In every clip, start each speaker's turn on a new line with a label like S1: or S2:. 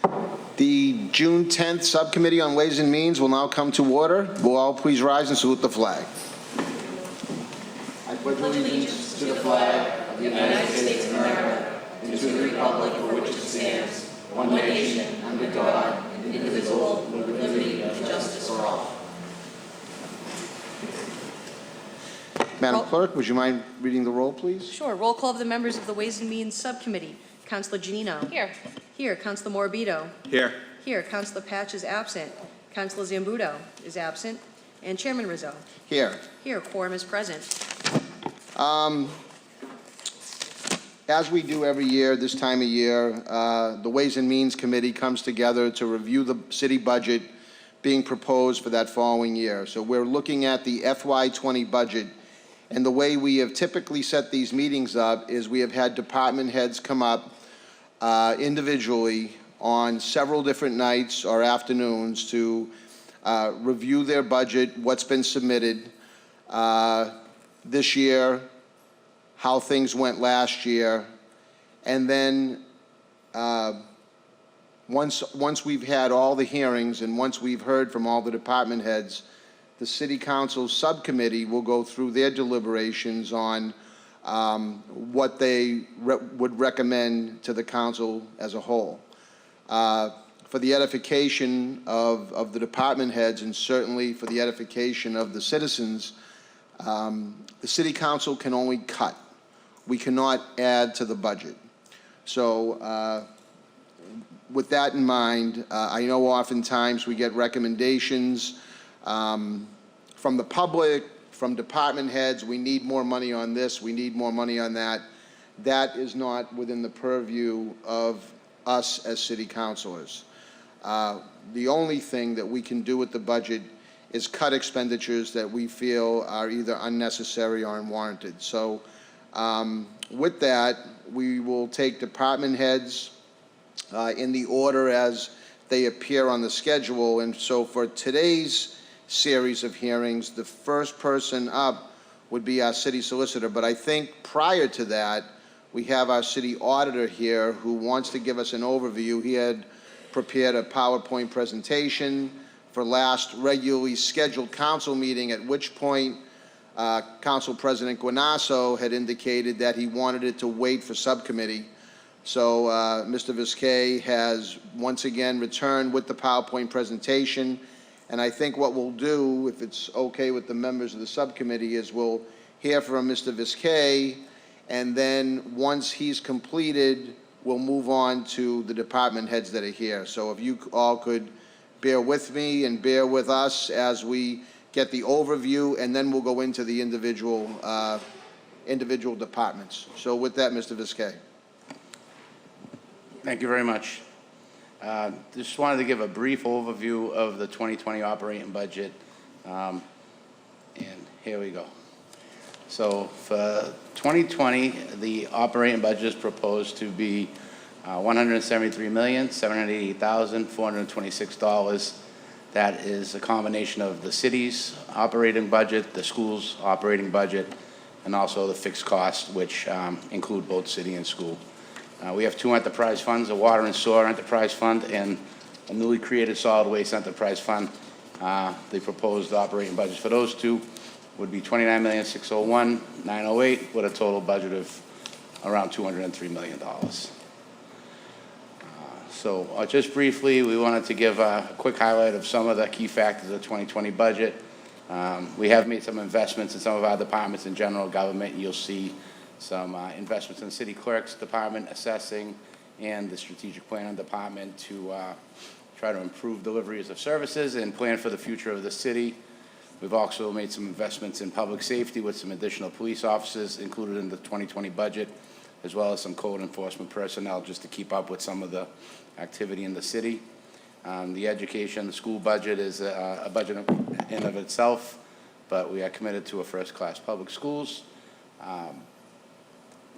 S1: The June 10th Subcommittee on Ways and Means will now come to order. Will all please rise and salute the flag. I pledge allegiance to the flag of the United States of America and to the republic for which it stands, one nation, under God, indivisible, with liberty and justice for all. Madam Clerk, would you mind reading the roll, please?
S2: Sure. Roll call of the members of the Ways and Means Subcommittee. Councilor Janino.
S3: Here.
S2: Here. Councilor Morbido.
S1: Here.
S2: Here. Councilor Patch is absent. Councilor Zambudo is absent. And Chairman Rizzo.
S1: Here.
S2: Here. Quorum is present.
S1: As we do every year, this time of year, the Ways and Means Committee comes together to review the city budget being proposed for that following year. So we're looking at the FY20 budget, and the way we have typically set these meetings up is we have had department heads come up individually on several different nights or afternoons to review their budget, what's been submitted this year, how things went last year, and then once we've had all the hearings and once we've heard from all the department heads, the City Council Subcommittee will go through their deliberations on what they would recommend to the Council as a whole. For the edification of the department heads and certainly for the edification of the citizens, the City Council can only cut. We cannot add to the budget. So with that in mind, I know oftentimes we get recommendations from the public, from department heads, we need more money on this, we need more money on that. That is not within the purview of us as city councilors. The only thing that we can do with the budget is cut expenditures that we feel are either unnecessary or unwarranted. So with that, we will take department heads in the order as they appear on the schedule. And so for today's series of hearings, the first person up would be our city solicitor. But I think prior to that, we have our city auditor here who wants to give us an overview. He had prepared a PowerPoint presentation for last regularly scheduled council meeting, at which point Council President Guanasso had indicated that he wanted it to wait for subcommittee. So Mr. Viskey has once again returned with the PowerPoint presentation. And I think what we'll do, if it's okay with the members of the subcommittee, is we'll hear from Mr. Viskey, and then once he's completed, we'll move on to the department heads that are here. So if you all could bear with me and bear with us as we get the overview, and then we'll go into the individual departments. So with that, Mr. Viskey.
S4: Thank you very much. Just wanted to give a brief overview of the 2020 operating budget, and here we go. So for 2020, the operating budget is proposed to be $173,788,426. That is a combination of the city's operating budget, the school's operating budget, and also the fixed costs, which include both city and school. We have two enterprise funds, a water and sewer enterprise fund and a newly created solid waste enterprise fund. The proposed operating budgets for those two would be $29,601,908 with a total budget of around $203 million. So just briefly, we wanted to give a quick highlight of some of the key factors of the 2020 budget. We have made some investments in some of our departments in general government. You'll see some investments in the city clerk's department, assessing, and the strategic planning department to try to improve deliveries of services and plan for the future of the city. We've also made some investments in public safety with some additional police officers included in the 2020 budget, as well as some code enforcement personnel just to keep up with some of the activity in the city. The education, the school budget is a budget in of itself, but we are committed to a first-class public schools.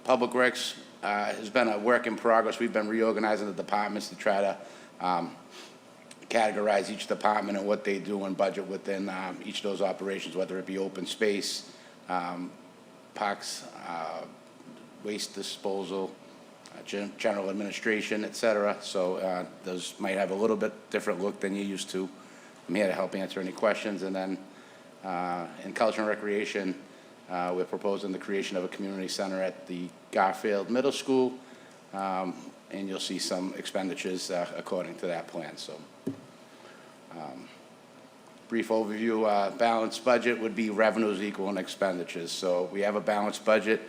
S4: Public Works has been a work in progress. We've been reorganizing the departments to try to categorize each department and what they do and budget within each of those operations, whether it be open space, parks, waste disposal, general administration, et cetera. So those might have a little bit different look than you're used to. I'm here to help answer any questions. And then in Culture and Recreation, we're proposing the creation of a community center at the Garfield Middle School, and you'll see some expenditures according to that plan. So brief overview, balanced budget would be revenues equal expenditures. So we have a balanced budget.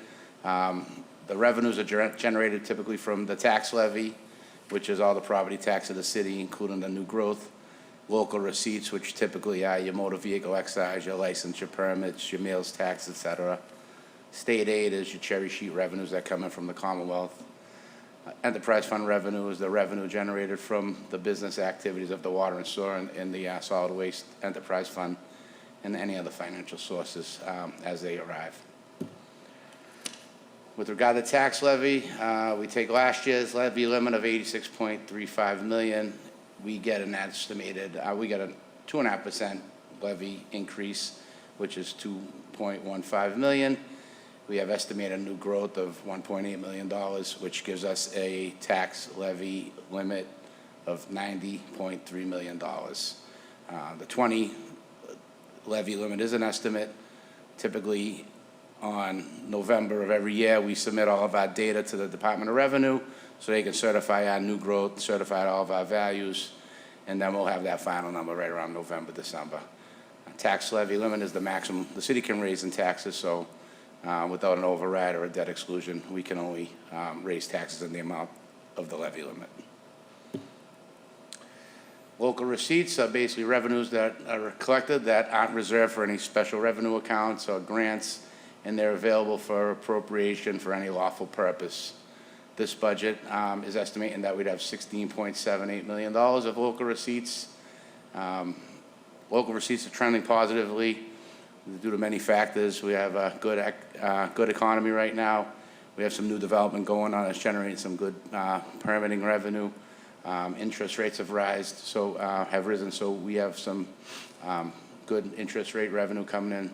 S4: The revenues are generated typically from the tax levy, which is all the property tax of the city, including the new growth. Local receipts, which typically are your motor vehicle excise, your license, your permits, your meals tax, et cetera. State aid is your cherry sheet revenues that come in from the Commonwealth. Enterprise fund revenue is the revenue generated from the business activities of the water and sewer and the solid waste enterprise fund and any other financial sources as they arrive. With regard to tax levy, we take last year's levy limit of $86.35 million. We get an estimated, we get a 2.5% levy increase, which is $2.15 million. We have estimated new growth of $1.8 million, which gives us a tax levy limit of $90.3 million. The 20 levy limit is an estimate. Typically, on November of every year, we submit all of our data to the Department of Revenue so they can certify our new growth, certify all of our values, and then we'll have that final number right around November, December. Tax levy limit is the maximum the city can raise in taxes, so without an override or a debt exclusion, we can only raise taxes in the amount of the levy limit. Local receipts are basically revenues that are collected that aren't reserved for any special revenue accounts or grants, and they're available for appropriation for any lawful purpose. This budget is estimating that we'd have $16.78 million of local receipts. Local receipts are trending positively due to many factors. We have a good economy right now. We have some new development going on that's generating some good permitting revenue. Interest rates have risen, so we have some good interest rate revenue coming in.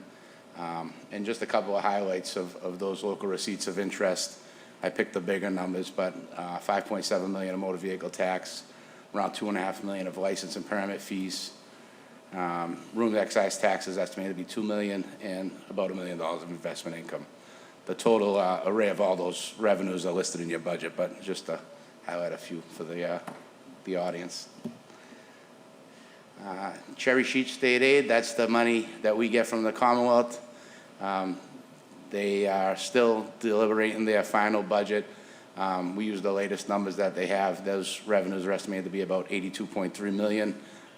S4: And just a couple of highlights of those local receipts of interest. I picked the bigger numbers, but $5.7 million of motor vehicle tax, around $2.5 million of license and permit fees. Room excise tax is estimated to be $2 million, and about $1 million of investment income. The total array of all those revenues are listed in your budget, but just to highlight a few for the audience. Cherry sheet state aid, that's the money that we get from the Commonwealth. They are still deliberating their final budget. We use the latest numbers that they have. Those revenues are estimated to be about $82.3 million,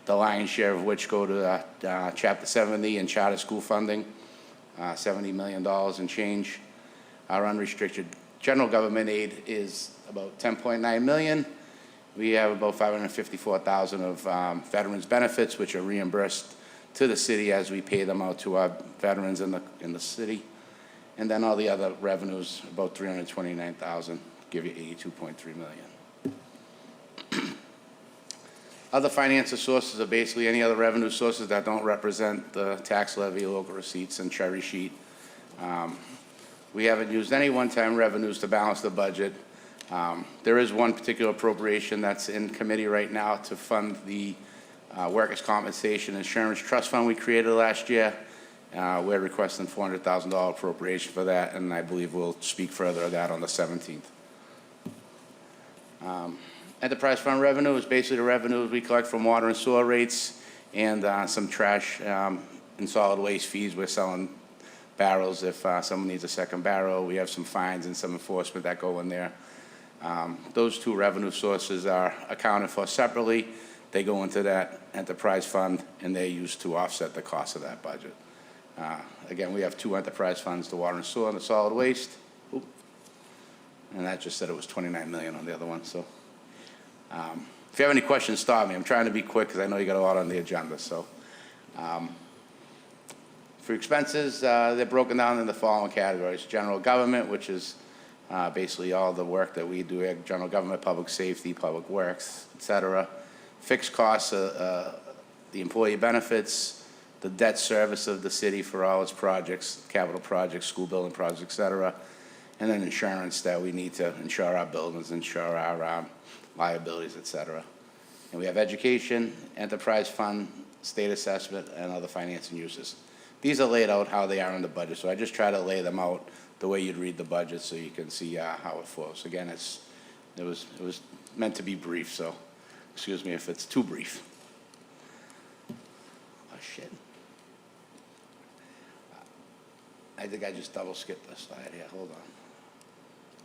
S4: the lion's share of which go to Chapter 70 and charter school funding, $70 million and change. Our unrestricted general government aid is about $10.9 million. We have about $554,000 of veterans benefits, which are reimbursed to the city as we pay them out to our veterans in the city. And then all the other revenues, about $329,000, give you $82.3 million. Other financial sources are basically any other revenue sources that don't represent the tax levy, local receipts, and cherry sheet. We haven't used any one-time revenues to balance the budget. There is one particular appropriation that's in committee right now to fund the workers' compensation insurance trust fund we created last year. We're requesting $400,000 appropriation for that, and I believe we'll speak further of that on the 17th. Enterprise fund revenue is basically the revenues we collect from water and sewer rates and some trash and solid waste fees. We're selling barrels if someone needs a second barrel. We have some fines and some enforcement that go in there. Those two revenue sources are accounted for separately. They go into that enterprise fund, and they're used to offset the cost of that budget. Again, we have two enterprise funds, the water and sewer and the solid waste. Oop. And that just said it was $29 million on the other one. So if you have any questions, stop me. I'm trying to be quick because I know you got a lot on the agenda. So for expenses, they're broken down in the following categories. General government, which is basically all the work that we do, general government, public safety, public works, et cetera. Fixed costs, the employee benefits, the debt service of the city for all its projects, capital projects, school building projects, et cetera. and then insurance that we need to insure our buildings, insure our liabilities, et cetera. And we have education, enterprise fund, state assessment, and other financing uses. These are laid out how they are in the budget, so I just try to lay them out the way you'd read the budget so you can see how it flows. Again, it was meant to be brief, so excuse me if it's too brief. Oh, shit. I think I just double skipped this slide here. Hold on.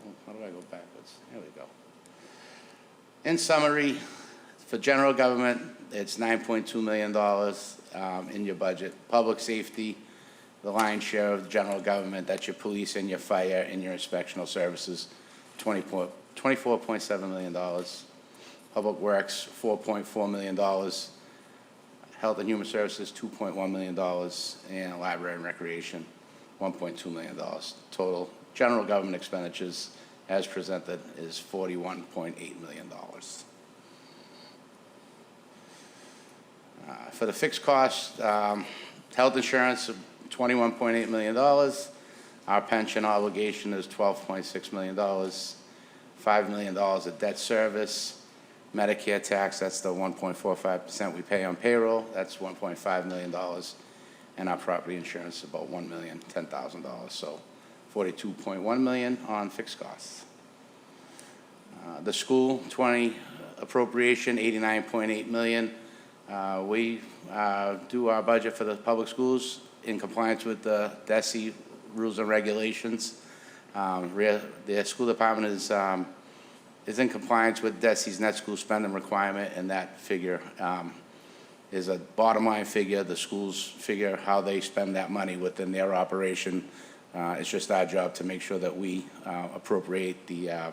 S4: Oh, how do I go backwards? There we go. In summary, for general government, it's $9.2 million in your budget. Public safety, the lion's share of the general government, that's your police and your fire and your inspectional services, $24.7 million. Public Works, $4.4 million. Health and Human Services, $2.1 million. And Library and Recreation, $1.2 million. Total general government expenditures as presented is $41.8 million. For the fixed costs, health insurance, $21.8 million. Our pension obligation is $12.6 million. $5 million of debt service. Medicare tax, that's the 1.45% we pay on payroll. That's $1.5 million. And our property insurance is about $1,010,000. So $42.1 million on fixed costs. The school 20 appropriation, $89.8 million. We do our budget for the public schools in compliance with the DESE rules and regulations. The school department is in compliance with DESE's net school spending requirement, and that figure is a bottom line figure. The schools figure how they spend that money within their operation. It's just our job to make sure that we appropriate the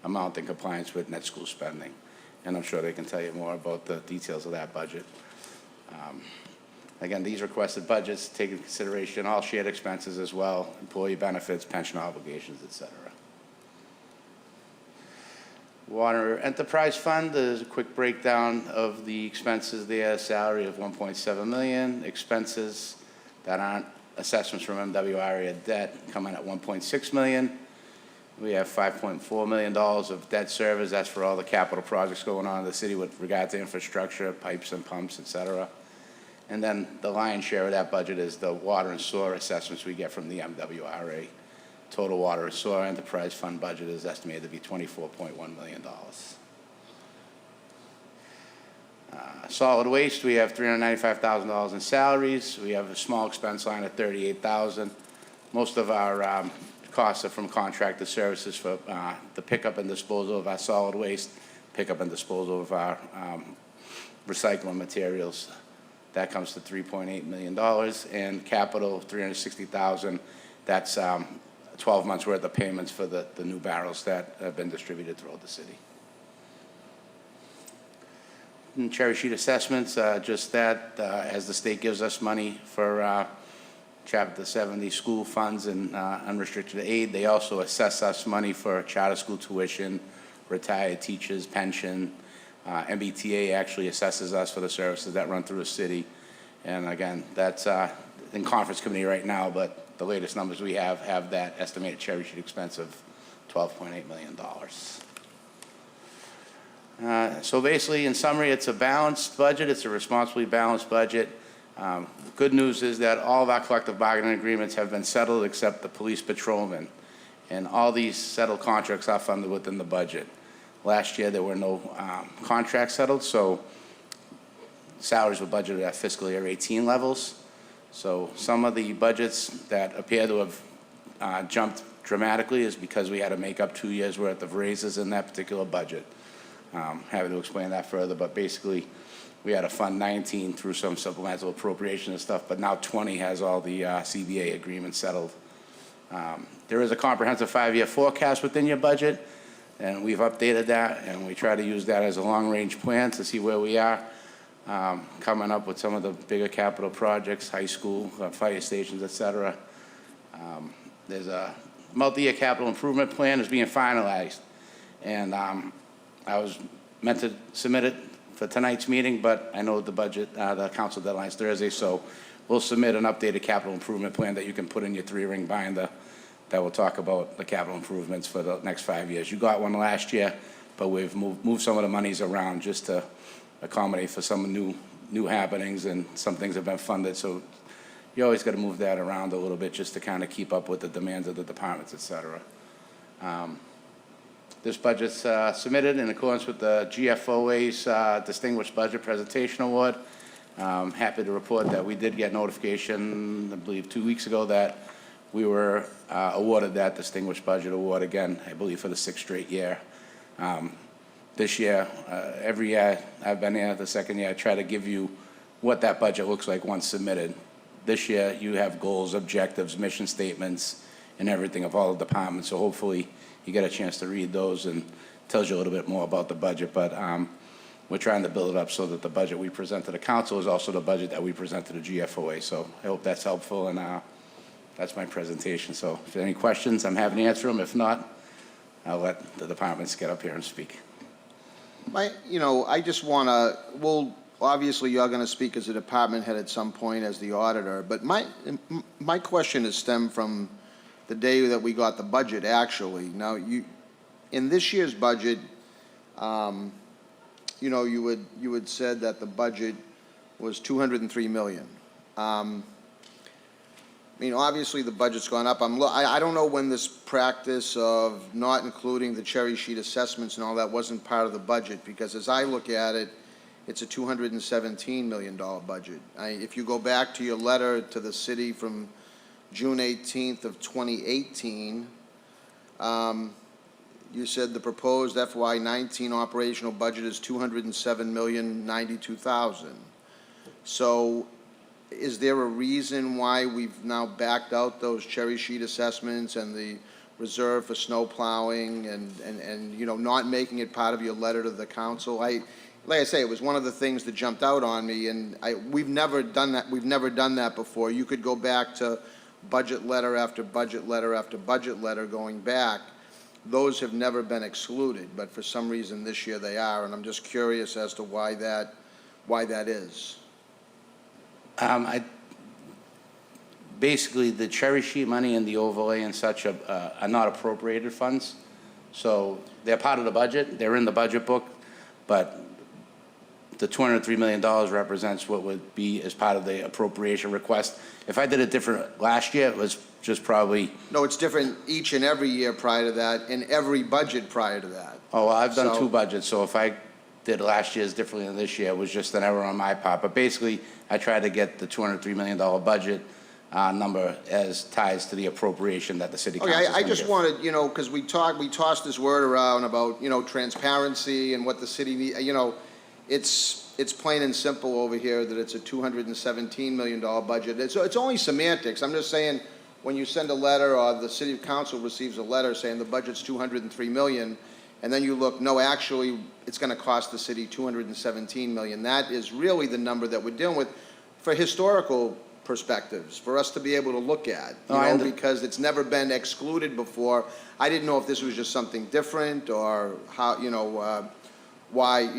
S4: amount in compliance with net school spending. And I'm sure they can tell you more about the details of that budget. Again, these requested budgets take into consideration all shared expenses as well, employee benefits, pension obligations, et cetera. Water Enterprise Fund, there's a quick breakdown of the expenses there. Salary of $1.7 million, expenses that aren't assessments from MWRA debt coming at $1.6 million. We have $5.4 million of debt service. That's for all the capital projects going on in the city with regard to infrastructure, pipes and pumps, et cetera. And then the lion's share of that budget is the water and sewer assessments we get from the MWRA. Total water and sewer enterprise fund budget is estimated to be $24.1 million. Solid waste, we have $395,000 in salaries. We have a small expense line of $38,000. Most of our costs are from contracted services for the pickup and disposal of our solid waste, pickup and disposal of our recycling materials. That comes to $3.8 million, and capital, $360,000. That's 12 months worth of payments for the new barrels that have been distributed throughout the city. And cherry sheet assessments, just that, as the state gives us money for Chapter 70 school funds and unrestricted aid, they also assess us money for charter school tuition, retired teachers, pension. MBTA actually assesses us for the services that run through the city. And again, that's in conference committee right now, but the latest numbers we have that estimated cherry sheet expense of $12.8 million. So basically, in summary, it's a balanced budget. It's a responsibly balanced budget. The good news is that all of our collective bargaining agreements have been settled except the police patrolman. And all these settled contracts are funded within the budget. Last year, there were no contracts settled, so salaries were budgeted at fiscal year 18 levels. So some of the budgets that appear to have jumped dramatically is because we had to make up 2 years' worth of raises in that particular budget. Happy to explain that further, but basically, we had to fund 19 through some supplemental appropriation and stuff, but now 20 has all the CBA agreements settled. There is a comprehensive 5-year forecast within your budget, and we've updated that, and we try to use that as a long-range plan to see where we are, coming up with some of the bigger capital projects, high school, fire stations, et cetera. There's a multi-year capital improvement plan is being finalized, and I was meant to submit it for tonight's meeting, but I know the budget, the council deadline is Thursday, so we'll submit an updated capital improvement plan that you can put in your 3-ring binder that will talk about the capital improvements for the next 5 years. You got one last year, but we've moved some of the monies around just to accommodate for some new happenings, and some things have been funded, so you always got to move that around a little bit just to kind of keep up with the demands of the departments, et cetera. This budget's submitted in accordance with the GFOA's Distinguished Budget Presentation Award. Happy to report that we did get notification, I believe 2 weeks ago, that we were awarded that Distinguished Budget Award again, I believe for the 6th straight year. This year, every year I've been here, the second year, I try to give you what that budget looks like once submitted. This year, you have goals, objectives, mission statements, and everything of all the departments, so hopefully you get a chance to read those, and tells you a little bit more about the budget, but we're trying to build it up so that the budget we present to the council is also the budget that we present to the GFOA, so I hope that's helpful, and that's my presentation. So if there are any questions, I'm happy to answer them. If not, I'll let the departments get up here and speak.
S1: I just want to, well, obviously you're going to speak as a department head at some point as the auditor, but my question is stemmed from the day that we got the budget, actually. Now, in this year's budget, you had said that the budget was $203 million. Obviously the budget's gone up. I don't know when this practice of not including the cherry sheet assessments and all that wasn't part of the budget, because as I look at it, it's a $217 million budget. If you go back to your letter to the city from June 18th of 2018, you said the proposed FY19 operational budget is $207,092,000. So is there a reason why we've now backed out those cherry sheet assessments and the reserve for snow plowing and not making it part of your letter to the council? Like I say, it was one of the things that jumped out on me, and we've never done that. We've never done that before. You could go back to budget letter after budget letter after budget letter going back. Those have never been excluded, but for some reason this year they are, and I'm just curious as to why that is.
S4: Basically, the cherry sheet money and the overlay and such are not appropriated funds. So they're part of the budget, they're in the budget book, but the $203 million represents what would be as part of the appropriation request. If I did it different last year, it was just probably...
S1: No, it's different each and every year prior to that, and every budget prior to that.
S4: Oh, well, I've done
S1: So-
S4: 2 budgets, so if I did last year's differently than this year, it was just an error on my part. But basically, I tried to get the $203 million budget number as ties to the appropriation that the city council
S1: Okay,
S4: is
S1: I
S4: gonna
S1: just
S4: give.
S1: wanted, because we tossed this word around about, transparency and what the city need, it's plain and simple over here that it's a $217 million budget. It's only semantics. I'm just saying, when you send a letter or the city council receives a letter saying the budget's $203 million, and then you look, no, actually, it's going to cost the city $217 million. That is really the number that we're dealing with for historical perspectives, for us to be able to look at, because it's never been excluded before. I didn't know if this was just something different or how, why,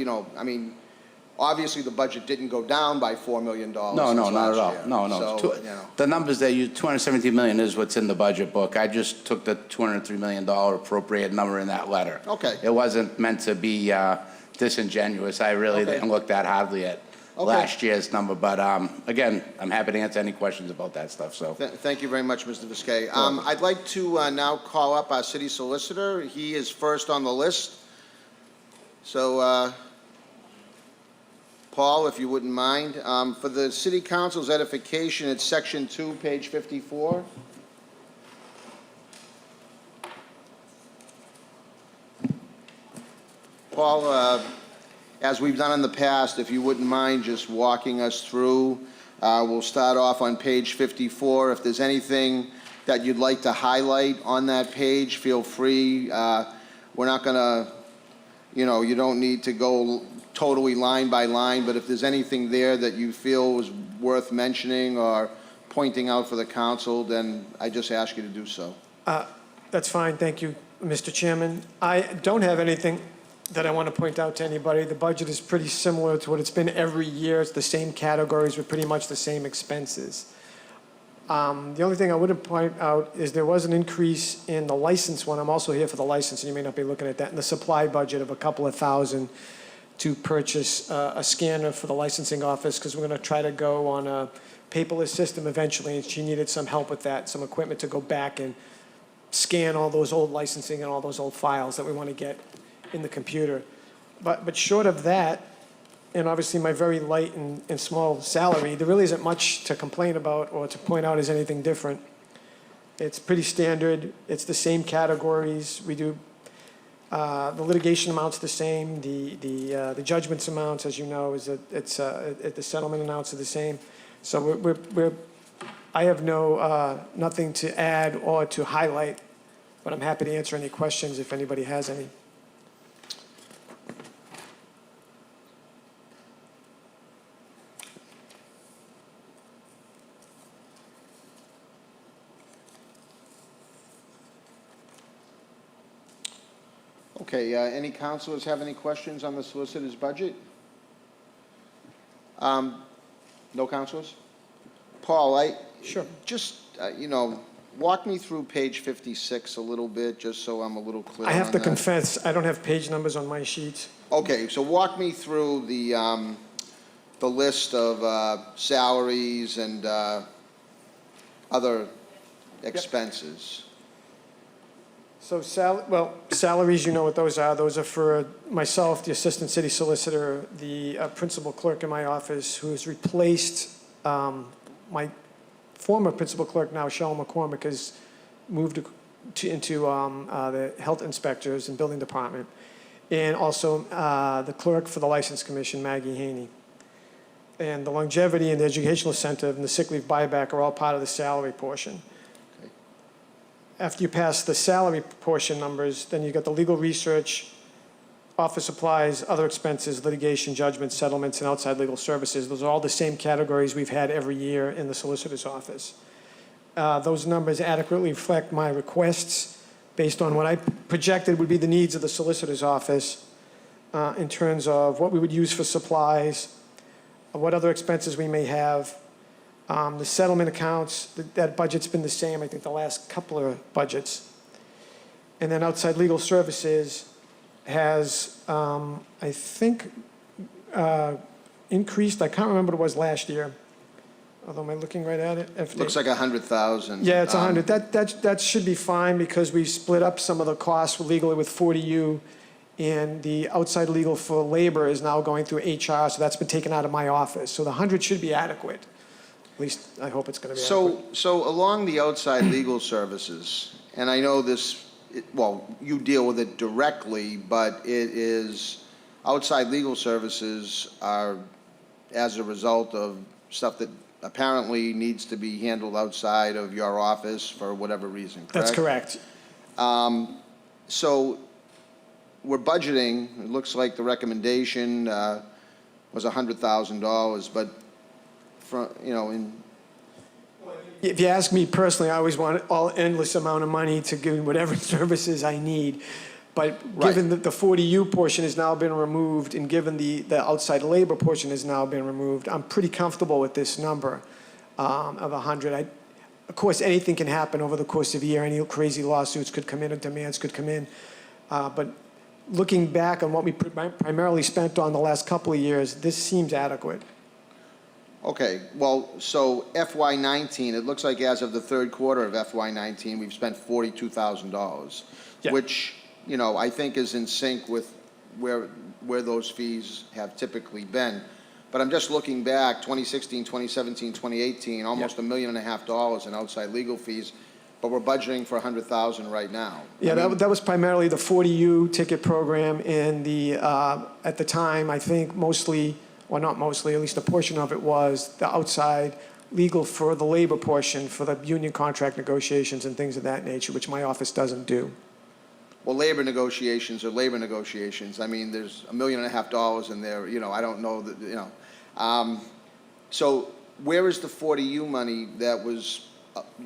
S1: obviously the budget didn't go down by $4 million.
S4: No, not at all. No.
S1: So,
S4: The numbers that $217 million is what's in the budget book. I just took the $203 million appropriate number in that letter.
S1: Okay.
S4: It wasn't meant to be disingenuous. I really
S1: Okay.
S4: didn't look that hardly at
S1: Okay.
S4: last year's number. But again, I'm happy to answer any questions about that stuff. So
S1: Thank you very much, Mr. Viskey. I'd like to now call up our city solicitor. He is first on the list. So, Paul, if you wouldn't mind, for the city council's edification, it's section 2, page 54. Paul, as we've done in the past, if you wouldn't mind just walking us through, we'll start off on page 54. If there's anything that you'd like to highlight on that page, feel free. We're not going to, you don't need to go totally line by line, but if there's anything there that you feel is worth mentioning or pointing out for the council, then I just ask you to do so.
S3: That's fine, thank you, Mr. Chairman. I don't have anything that I want to point out to anybody. The budget is pretty similar to what it's been every year. It's the same categories with pretty much the same expenses. The only thing I wouldn't point out is there was an increase in the license one. I'm also here for the license, and you may not be looking at that, in the supply budget of a couple of thousand to purchase a scanner for the licensing office, because we're going to try to go on a paperless system eventually, and she needed some help with that, some equipment to go back and scan all those old licensing and all those old files that we want to get in the computer. But short of that, and obviously my very light and small salary, there really isn't much to complain about or to point out as anything different. It's pretty standard. It's the same categories. We do, the litigation amount's the same. The judgments amounts, as you know, is the settlement amounts are the same. So I have nothing to add or to highlight, but I'm happy to answer any questions if anybody has any.
S1: Okay, any councilors have any questions on the solicitor's budget? No councilors? Paul,
S3: Sure.
S1: just, walk me through page 56 a little bit, just so I'm a little clear
S3: I have
S1: on
S3: to
S1: that.
S3: confess, I don't have page numbers on my sheets.
S1: Okay, so walk me through the list of salaries and other expenses.
S3: So salaries, you know what those are. Those are for myself, the assistant city solicitor, the principal clerk in my office, who has replaced my former principal clerk now, Cheryl McCormick, has moved into the health inspectors and building department, and also the clerk for the License Commission, Maggie Haney. And the longevity and the educational incentive and the sick leave buyback are all part of the salary portion. After you pass the salary portion numbers, then you got the legal research, office supplies, other expenses, litigation, judgments, settlements, and outside legal services. Those are all the same categories we've had every year in the solicitor's office. Those numbers adequately reflect my requests based on what I projected would be the needs of the solicitor's office in terms of what we would use for supplies, what other expenses we may have. The settlement accounts, that budget's been the same, I think, the last couple of budgets. And then outside legal services has, I think, increased. I can't remember what it was last year, although am I looking right at it?
S1: Looks like 100,000.
S3: Yeah, it's 100. That should be fine, because we split up some of the costs legally with 40U, and the outside legal for labor is now going through HR, so that's been taken out of my office. So the 100 should be adequate. At least I hope it's going to be adequate.
S1: So along the outside legal services, and I know this, you deal with it directly, but it is, outside legal services are as a result of stuff that apparently needs to be handled outside of your office for whatever reason, correct?
S3: That's correct.
S1: So we're budgeting, it looks like the recommendation was $100,000, but
S3: If you ask me personally, I always want all endless amount of money to give whatever services I need. But given that the 40U portion has now been removed, and given the outside labor portion has now been removed, I'm pretty comfortable with this number of 100. Of course, anything can happen over the course of a year. Any crazy lawsuits could come in, and demands could come in. But looking back on what we primarily spent on the last couple of years, this seems adequate.
S1: Okay, well, so FY19, it looks like as of the third quarter of FY19, we've spent $42,000,
S3: Yeah.
S1: which, I think is in sync with where those fees have typically been. But I'm just looking back, 2016, 2017, 2018, almost $1.5 million in outside legal fees, but we're budgeting for $100,000 right now.
S3: Yeah, that was primarily the 40U ticket program, and at the time, I think mostly, well, not mostly, at least a portion of it was the outside legal for the labor portion, for the union contract negotiations and things of that nature, which my office doesn't do.
S1: Well, labor negotiations are labor negotiations. I mean, there's $1.5 million in there, I don't know that, so where is the 40U money that was,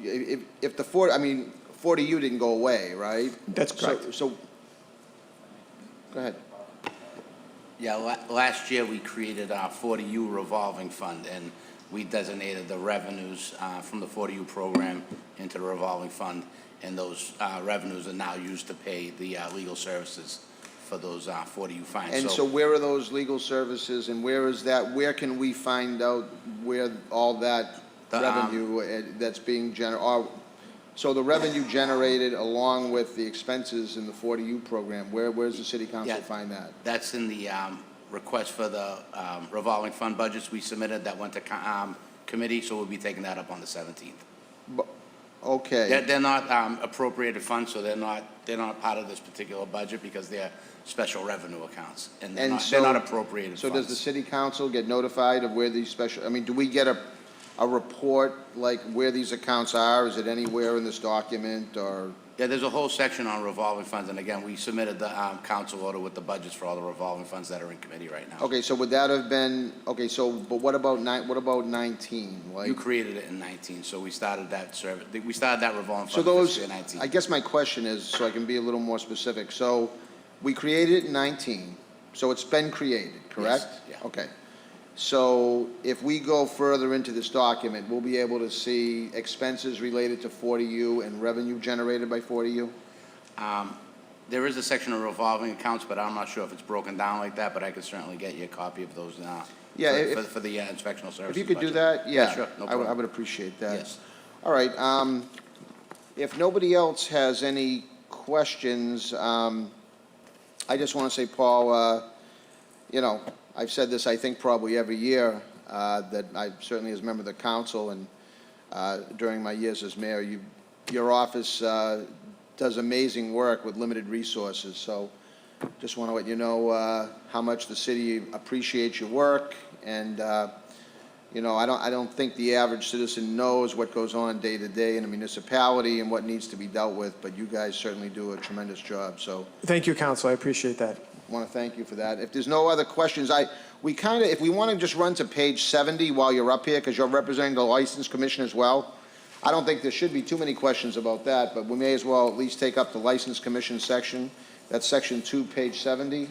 S1: if the 40U didn't go away, right?
S3: That's correct.
S1: So, go ahead.
S4: Yeah, last year we created our 40U revolving fund, and we designated the revenues from the 40U program into the revolving fund, and those revenues are now used to pay the legal services for those 40U fines.
S1: And so where are those legal services, and where is that, where can we find out where all that revenue that's being so the revenue generated along with the expenses in the 40U program, where's the city council
S4: Yeah.
S1: find that?
S4: That's in the request for the revolving fund budgets we submitted that went to committee, so we'll be taking that up on the 17th.
S1: Okay,
S4: They're not appropriated funds, so they're not part of this particular budget because they're special revenue accounts, and they're not appropriated
S1: so
S4: funds.
S1: does the city council get notified of where these special, I mean, do we get a report, like where these accounts are? Is it anywhere in this document, or?
S4: Yeah, there's a whole section on revolving funds, and again, we submitted the council order with the budgets for all the revolving funds that are in committee right now.
S1: Okay, so would that have been, okay, so, but what about 19? Like,
S4: You created it in 19, so we started that service, we started that revolving
S1: so
S4: fund in
S1: those,
S4: fiscal year 19.
S1: I guess my question is, so I can be a little more specific, so we created it in 19, so it's been created, correct?
S4: Yes, yeah.
S1: Okay. So if we go further into this document, we'll be able to see expenses related to 40U and revenue generated by 40U?
S4: There is a section of revolving accounts, but I'm not sure if it's broken down like that, but I could certainly get you a copy of those
S1: Yeah,
S4: for the inspectional services.
S1: If you could do
S4: budget.
S1: that, yeah.
S4: Sure, no
S1: I would
S4: problem.
S1: appreciate that.
S4: Yes.
S1: All right, if nobody else has any questions, I just want to say, Paul, you know, I've said this, I think, probably every year, that I certainly as a member of the council and during my years as mayor, your office does amazing work with limited resources. So just want to let you know how much the city appreciates your work. And, you know, I don't think the average citizen knows what goes on day to day in a municipality and what needs to be dealt with, but you guys certainly do a tremendous job. So
S3: Thank you, council, I appreciate that.
S1: I want to thank you for that. If there's no other questions, if we want to just run to page 70 while you're up here, because you're representing the License Commission as well. I don't think there should be too many questions about that, but we may as well at least take up the License Commission section. That's section 2, page 70.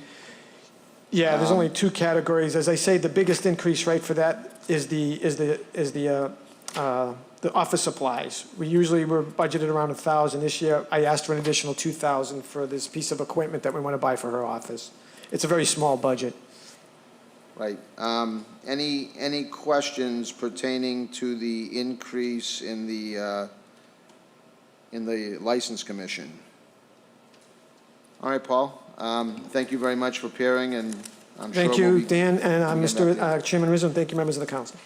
S3: Yeah, there's only two categories. As I say, the biggest increase rate for that is the office supplies. We usually were budgeted around 1,000. This year, I asked for an additional 2,000 for this piece of equipment that we want to buy for her office. It's a very small budget.
S1: Right. Any questions pertaining to the increase in the License Commission? All right, Paul. Thank you very much for appearing, and I'm sure
S3: Thank
S1: we'll
S3: you,
S1: be-
S3: Dan, and
S1: we'll get back to
S3: Mr. Chairman Rizzo, and thank you, members of the council.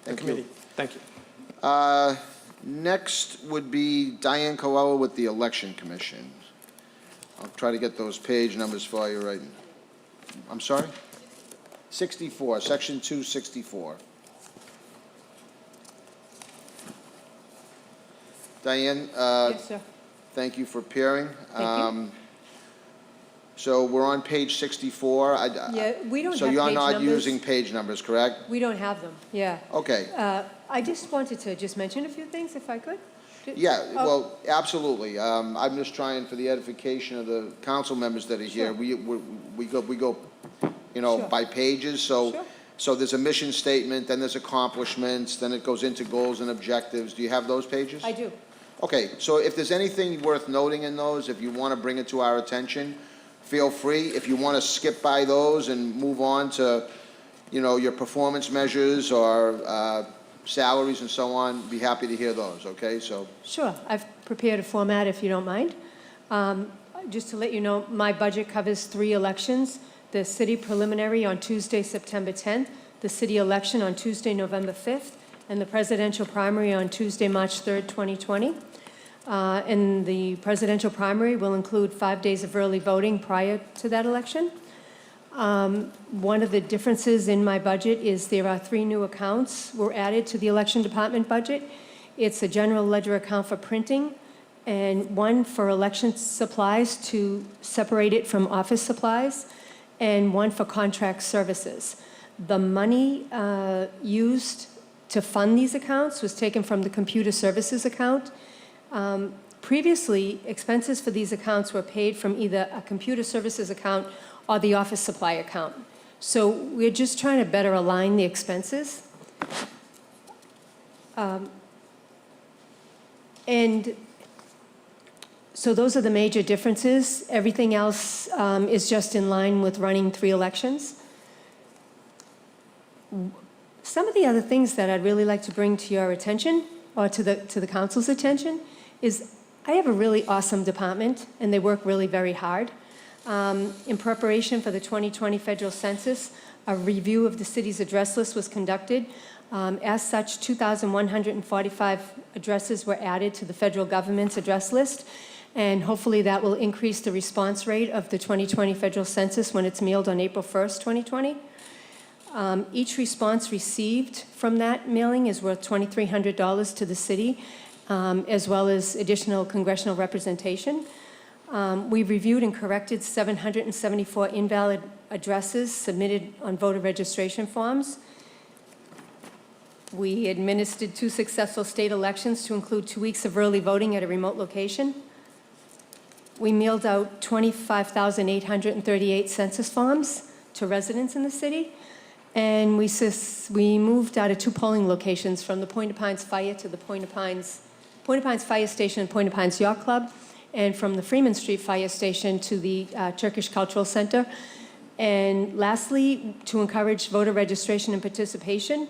S1: Thank you.
S3: Committee. Thank you.
S1: Next would be Diane Coelho with the Election Commission. I'll try to get those page numbers for you right. I'm sorry? 64, section 264. Diane,
S5: Yes, sir.
S1: thank you for appearing.
S5: Thank you.
S1: So we're on page 64.
S5: Yeah, we don't
S1: So
S5: have
S1: you're
S5: page
S1: not
S5: numbers.
S1: using page numbers, correct?
S5: We don't have them, yeah.
S1: Okay.
S5: I just wanted to just mention a few things, if I could.
S1: Yeah,
S5: Oh,
S1: well, absolutely. I'm just trying, for the edification of the council members that are here,
S5: Sure.
S1: we go, you know,
S5: Sure.
S1: by pages,
S5: Sure.
S1: so there's a mission statement, then there's accomplishments, then it goes into goals and objectives. Do you have those pages?
S5: I do.
S1: Okay, so if there's anything worth noting in those, if you want to bring it to our attention, feel free. If you want to skip by those and move on to, you know, your performance measures or salaries and so on, be happy to hear those, okay? So,
S5: Sure, I've prepared a format if you don't mind. Just to let you know, my budget covers 3 elections: the city preliminary on Tuesday, September 10th, the city election on Tuesday, November 5th, and the presidential primary on Tuesday, March 3rd, 2020. And the presidential primary will include 5 days of early voting prior to that election. One of the differences in my budget is there are 3 new accounts were added to the election department budget. It's a general ledger account for printing, and one for election supplies to separate it from office supplies, and one for contract services. The money used to fund these accounts was taken from the computer services account. Previously, expenses for these accounts were paid from either a computer services account or the office supply account. So we're just trying to better align the expenses. And so those are the major differences. Everything else is just in line with running 3 elections. Some of the other things that I'd really like to bring to your attention, or to the council's attention, is I have a really awesome department, and they work really very hard. In preparation for the 2020 federal census, a review of the city's address list was conducted. As such, 2,145 addresses were added to the federal government's address list, and hopefully that will increase the response rate of the 2020 federal census when it's mailed on April 1st, 2020. Each response received from that mailing is worth $2,300 to the city, as well as additional congressional representation. We reviewed and corrected 774 invalid addresses submitted on voter registration forms. We administered 2 successful state elections to include 2 weeks of early voting at a remote location. We mailed out 25,838 census forms to residents in the city. And we moved out of 2 polling locations, from the Point of Pines Fire to the Point of Pines Fire Station and Point of Pines Yacht Club, and from the Freeman Street Fire Station to the Turkish Cultural Center. And lastly, to encourage voter registration and participation,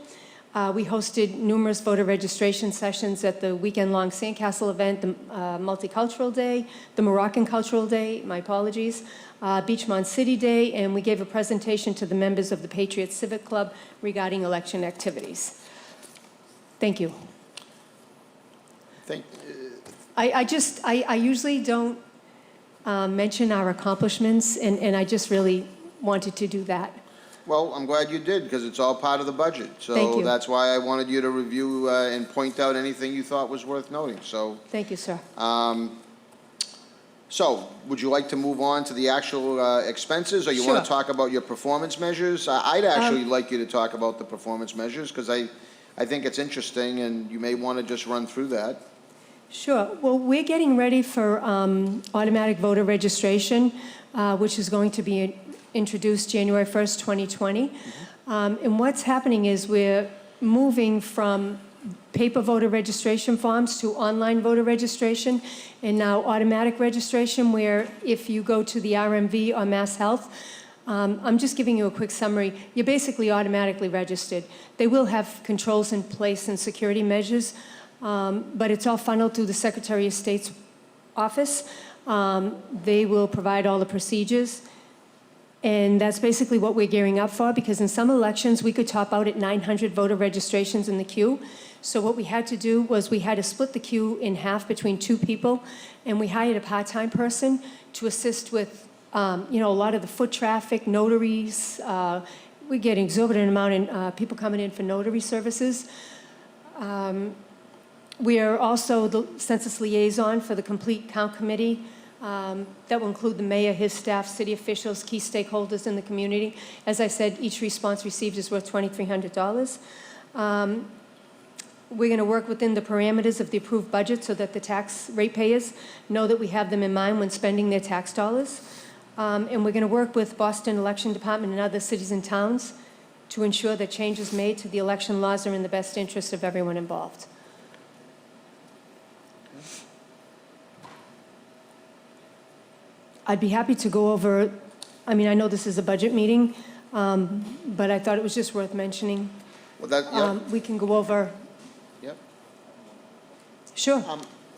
S5: we hosted numerous voter registration sessions at the weekend-long Sandcastle event, the Multicultural Day, the Moroccan Cultural Day, my apologies, Beachmont City Day, and we gave a presentation to the members of the Patriot Civic Club regarding election activities. Thank you. I usually don't mention our accomplishments, and I just really wanted to do that.
S1: Well, I'm glad you did, because it's all part of the budget.
S5: Thank
S1: So
S5: you.
S1: that's why I wanted you to review and point out anything you thought was worth noting. So,
S5: Thank you, sir.
S1: would you like to move on to the actual expenses, or you want
S5: Sure.
S1: to talk about your performance measures? I'd actually like you to talk about the performance measures, because I think it's interesting, and you may want to just run through that.
S5: Sure. Well, we're getting ready for automatic voter registration, which is going to be introduced January 1st, 2020. And what's happening is we're moving from paper voter registration forms to online voter registration, and now automatic registration, where if you go to the RMV or Mass Health, I'm just giving you a quick summary, you're basically automatically registered. They will have controls in place and security measures, but it's all funneled through the Secretary of State's office. They will provide all the procedures. And that's basically what we're gearing up for, because in some elections, we could top out at 900 voter registrations in the queue. So what we had to do was we had to split the queue in half between 2 people, and we hired a part-time person to assist with, a lot of the foot traffic, notaries. We get an exorbitant amount of people coming in for notary services. We are also the census liaison for the complete count committee. That will include the mayor, his staff, city officials, key stakeholders in the community. As I said, each response received is worth $2,300. We're going to work within the parameters of the approved budget so that the tax ratepayers know that we have them in mind when spending their tax dollars. And we're going to work with Boston Election Department and other cities and towns to ensure that changes made to the election laws are in the best interest of everyone involved. I'd be happy to go over, I know this is a budget meeting, but I thought it was just worth mentioning.
S1: Well,
S5: We can go over,
S1: Yep.
S5: sure.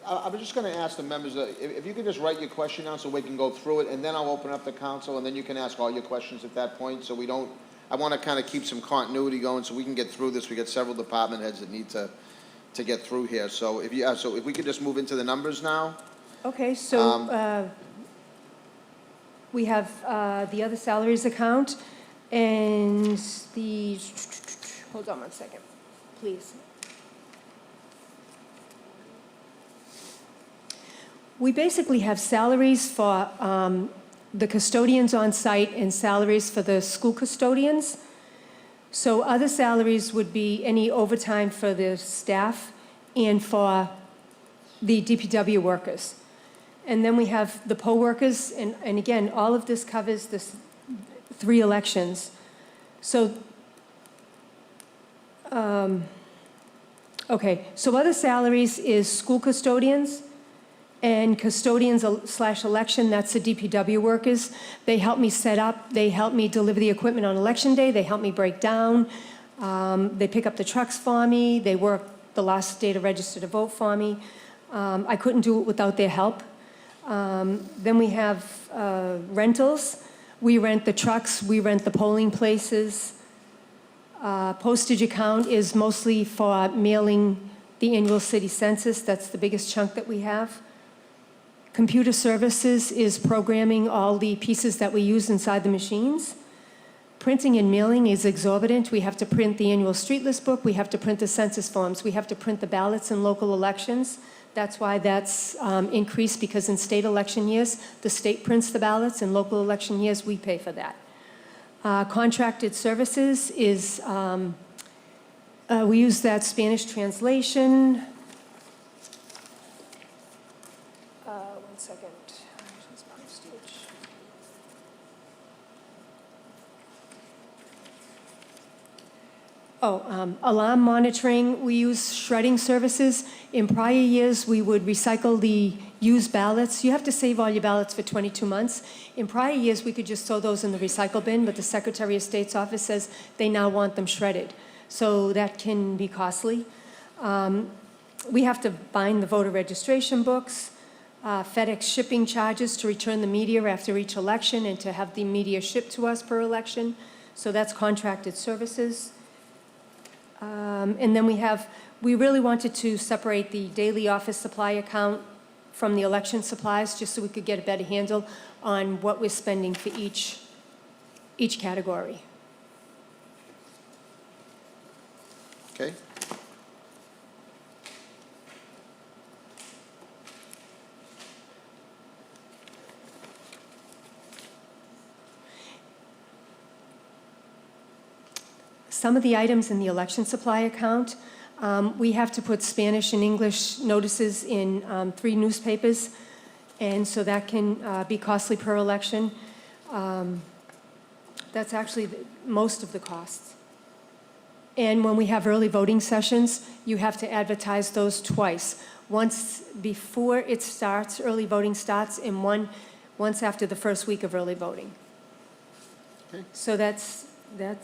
S1: I was just going to ask the members, if you could just write your question down so we can go through it, and then I'll open up the council, and then you can ask all your questions at that point, so we don't, I want to kind of keep some continuity going so we can get through this. We got several department heads that need to get through here. So if we could just move into the numbers now.
S5: Okay, so we have the other salaries account and the, hold on one second, please. We basically have salaries for the custodians on site and salaries for the school custodians. So other salaries would be any overtime for the staff and for the DPW workers. And then we have the poll workers, and again, all of this covers this 3 elections. So Okay, so other salaries is school custodians and custodians/election, that's the DPW workers. They help me set up, they help me deliver the equipment on election day, they help me break down, they pick up the trucks for me, they work the last day to register to vote for me. I couldn't do it without their help. Then we have rentals. We rent the trucks, we rent the polling places. Postage account is mostly for mailing the annual city census. That's the biggest chunk that we have. Computer services is programming all the pieces that we use inside the machines. Printing and mailing is exorbitant. We have to print the annual street list book. We have to print the census forms. We have to print the ballots in local elections. That's why that's increased, because in state election years, the state prints the ballots. In local election years, we pay for that. Contracted services is, we use that Spanish translation. One second. Where's postage? Alarm monitoring, we use shredding services. In prior years, we would recycle the used ballots. You have to save all your ballots for 22 months. In prior years, we could just throw those in the recycle bin, but the Secretary of State's office says they now want them shredded. So that can be costly. We have to bind the voter registration books, FedEx shipping charges to return the media after each election and to have the media shipped to us per election. So that's contracted services. And then we really wanted to separate the daily office supply account from the election supplies, just so we could get a better handle on what we're spending for each category.
S1: Okay?
S5: Some of the items in the election supply account, we have to put Spanish and English notices in 3 newspapers, and so that can be costly per election. That's actually most of the costs. And when we have early voting sessions, you have to advertise those twice. Once before it starts, early voting starts, and once after the first week of early voting.
S1: Okay.
S5: So that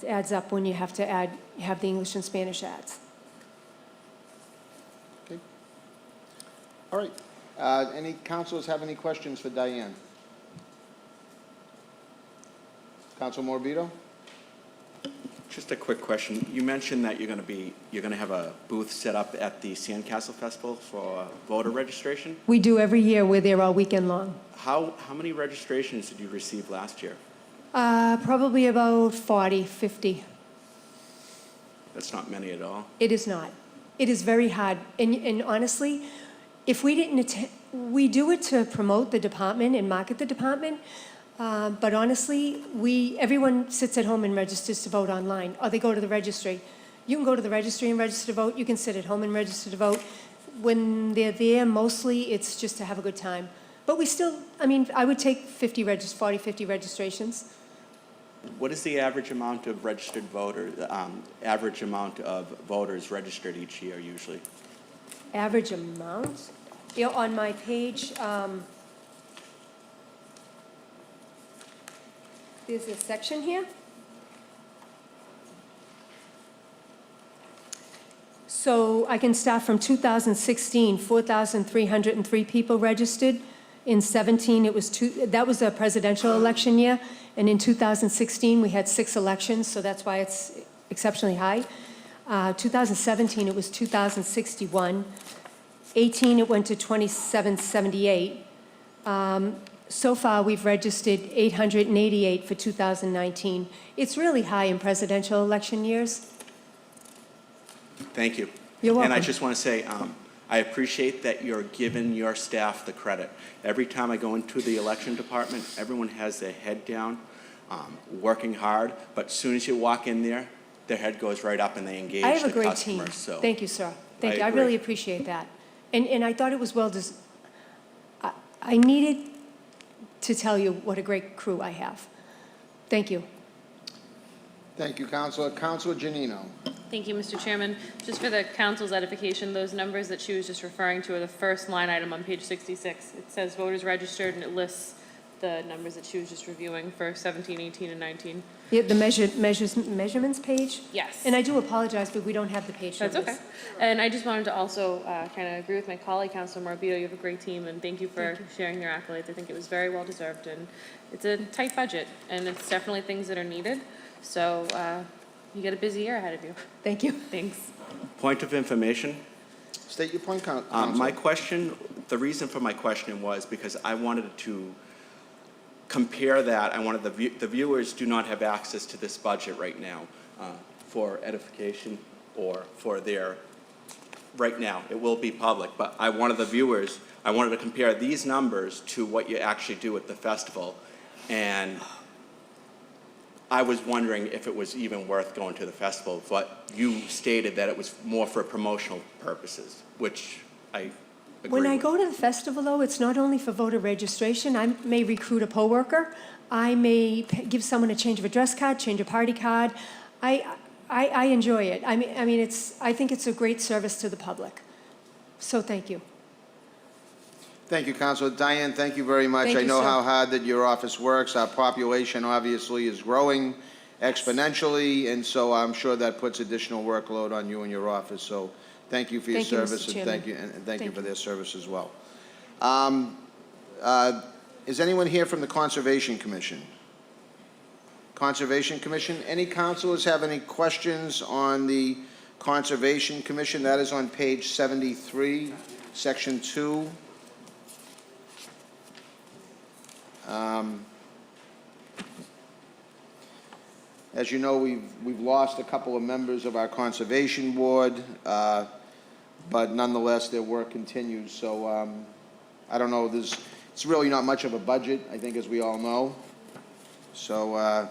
S5: adds up when you have to have the English and Spanish ads.
S1: Okay. All right. Any councilors have any questions for Diane? Council Morbido?
S6: Just a quick question. You mentioned that you're going to have a booth set up at the Sandcastle Festival for voter registration.
S5: We do every year. We're there all weekend long.
S6: How many registrations did you receive last year?
S5: Probably about 40, 50.
S6: That's not many at all.
S5: It is not. It is very hard. And honestly, if we didn't attend, we do it to promote the department and market the department. But honestly, everyone sits at home and registers to vote online, or they go to the registry. You can go to the registry and register to vote. You can sit at home and register to vote. When they're there, mostly it's just to have a good time. But we still, I would take 40, 50 registrations.
S6: What is the average amount of registered voters, average amount of voters registered each year usually?
S5: Average amount? Yeah, on my page, there's a section here. So I can start from 2016, 4,303 people registered. In 17, that was a presidential election year. And in 2016, we had 6 elections, so that's why it's exceptionally high. 2017, it was 2,061. 18, it went to 2,778. So far, we've registered 888 for 2019. It's really high in presidential election years.
S6: Thank you.
S5: You're welcome.
S6: And I just want to say, I appreciate that you're giving your staff the credit. Every time I go into the election department, everyone has their head down, working hard, but as soon as you walk in there, their head goes right up and they engage the
S5: I
S6: customers.
S5: have a great team.
S6: So
S5: Thank you, sir. Thank you. I
S6: agree.
S5: really appreciate that. And I thought it was I needed to tell you what a great crew I have. Thank you.
S1: Thank you, Councilor. Councilor Janino?
S7: Thank you, Mr. Chairman. Just for the council's edification, those numbers that she was just referring to are the first line item on page 66. It says voters registered, and it lists the numbers that she was just reviewing for 17, 18, and 19.
S5: Yeah, the measurements page?
S7: Yes.
S5: And I do apologize, but we don't have the page
S7: That's
S5: numbers.
S7: okay. And I just wanted to also kind of agree with my colleague, Councilor Morbido. You have a great team, and thank you for sharing your accolades. I think it was very well deserved, and it's a tight budget, and it's definitely things that are needed. So you got a busy year ahead of you.
S5: Thank you.
S7: Thanks.
S6: Point of information.
S1: State your point, Council.
S6: My question, the reason for my question was because I wanted to compare that. I wanted the viewers do not have access to this budget right now for edification or for their, right now. It will be public, but I wanted the viewers, I wanted to compare these numbers to what you actually do at the festival. And I was wondering if it was even worth going to the festival, but you stated that it was more for promotional purposes, which I agree
S5: When I
S6: with.
S5: go to the festival, though, it's not only for voter registration. I may recruit a poll worker. I may give someone a change of address card, change a party card. I enjoy it. I mean, I think it's a great service to the public. So thank you.
S1: Thank you, Councilor. Diane, thank you very much.
S5: Thank
S1: I
S5: you,
S1: know
S5: sir.
S1: how hard that your office works. Our population obviously is growing exponentially, and so I'm sure that puts additional workload on you and your office. So thank you for your
S5: Thank you, Mr.
S1: service, and
S5: Chairman.
S1: thank you, and thank you
S5: Thank
S1: for
S5: you.
S1: their service as well. Is anyone here from the Conservation Commission? Conservation Commission, any councilors have any questions on the Conservation Commission? That is on page 73, section 2. As you know, we've lost a couple of members of our Conservation Board, but nonetheless, their work continues. So I don't know, it's really not much of a budget, I think, as we all know. So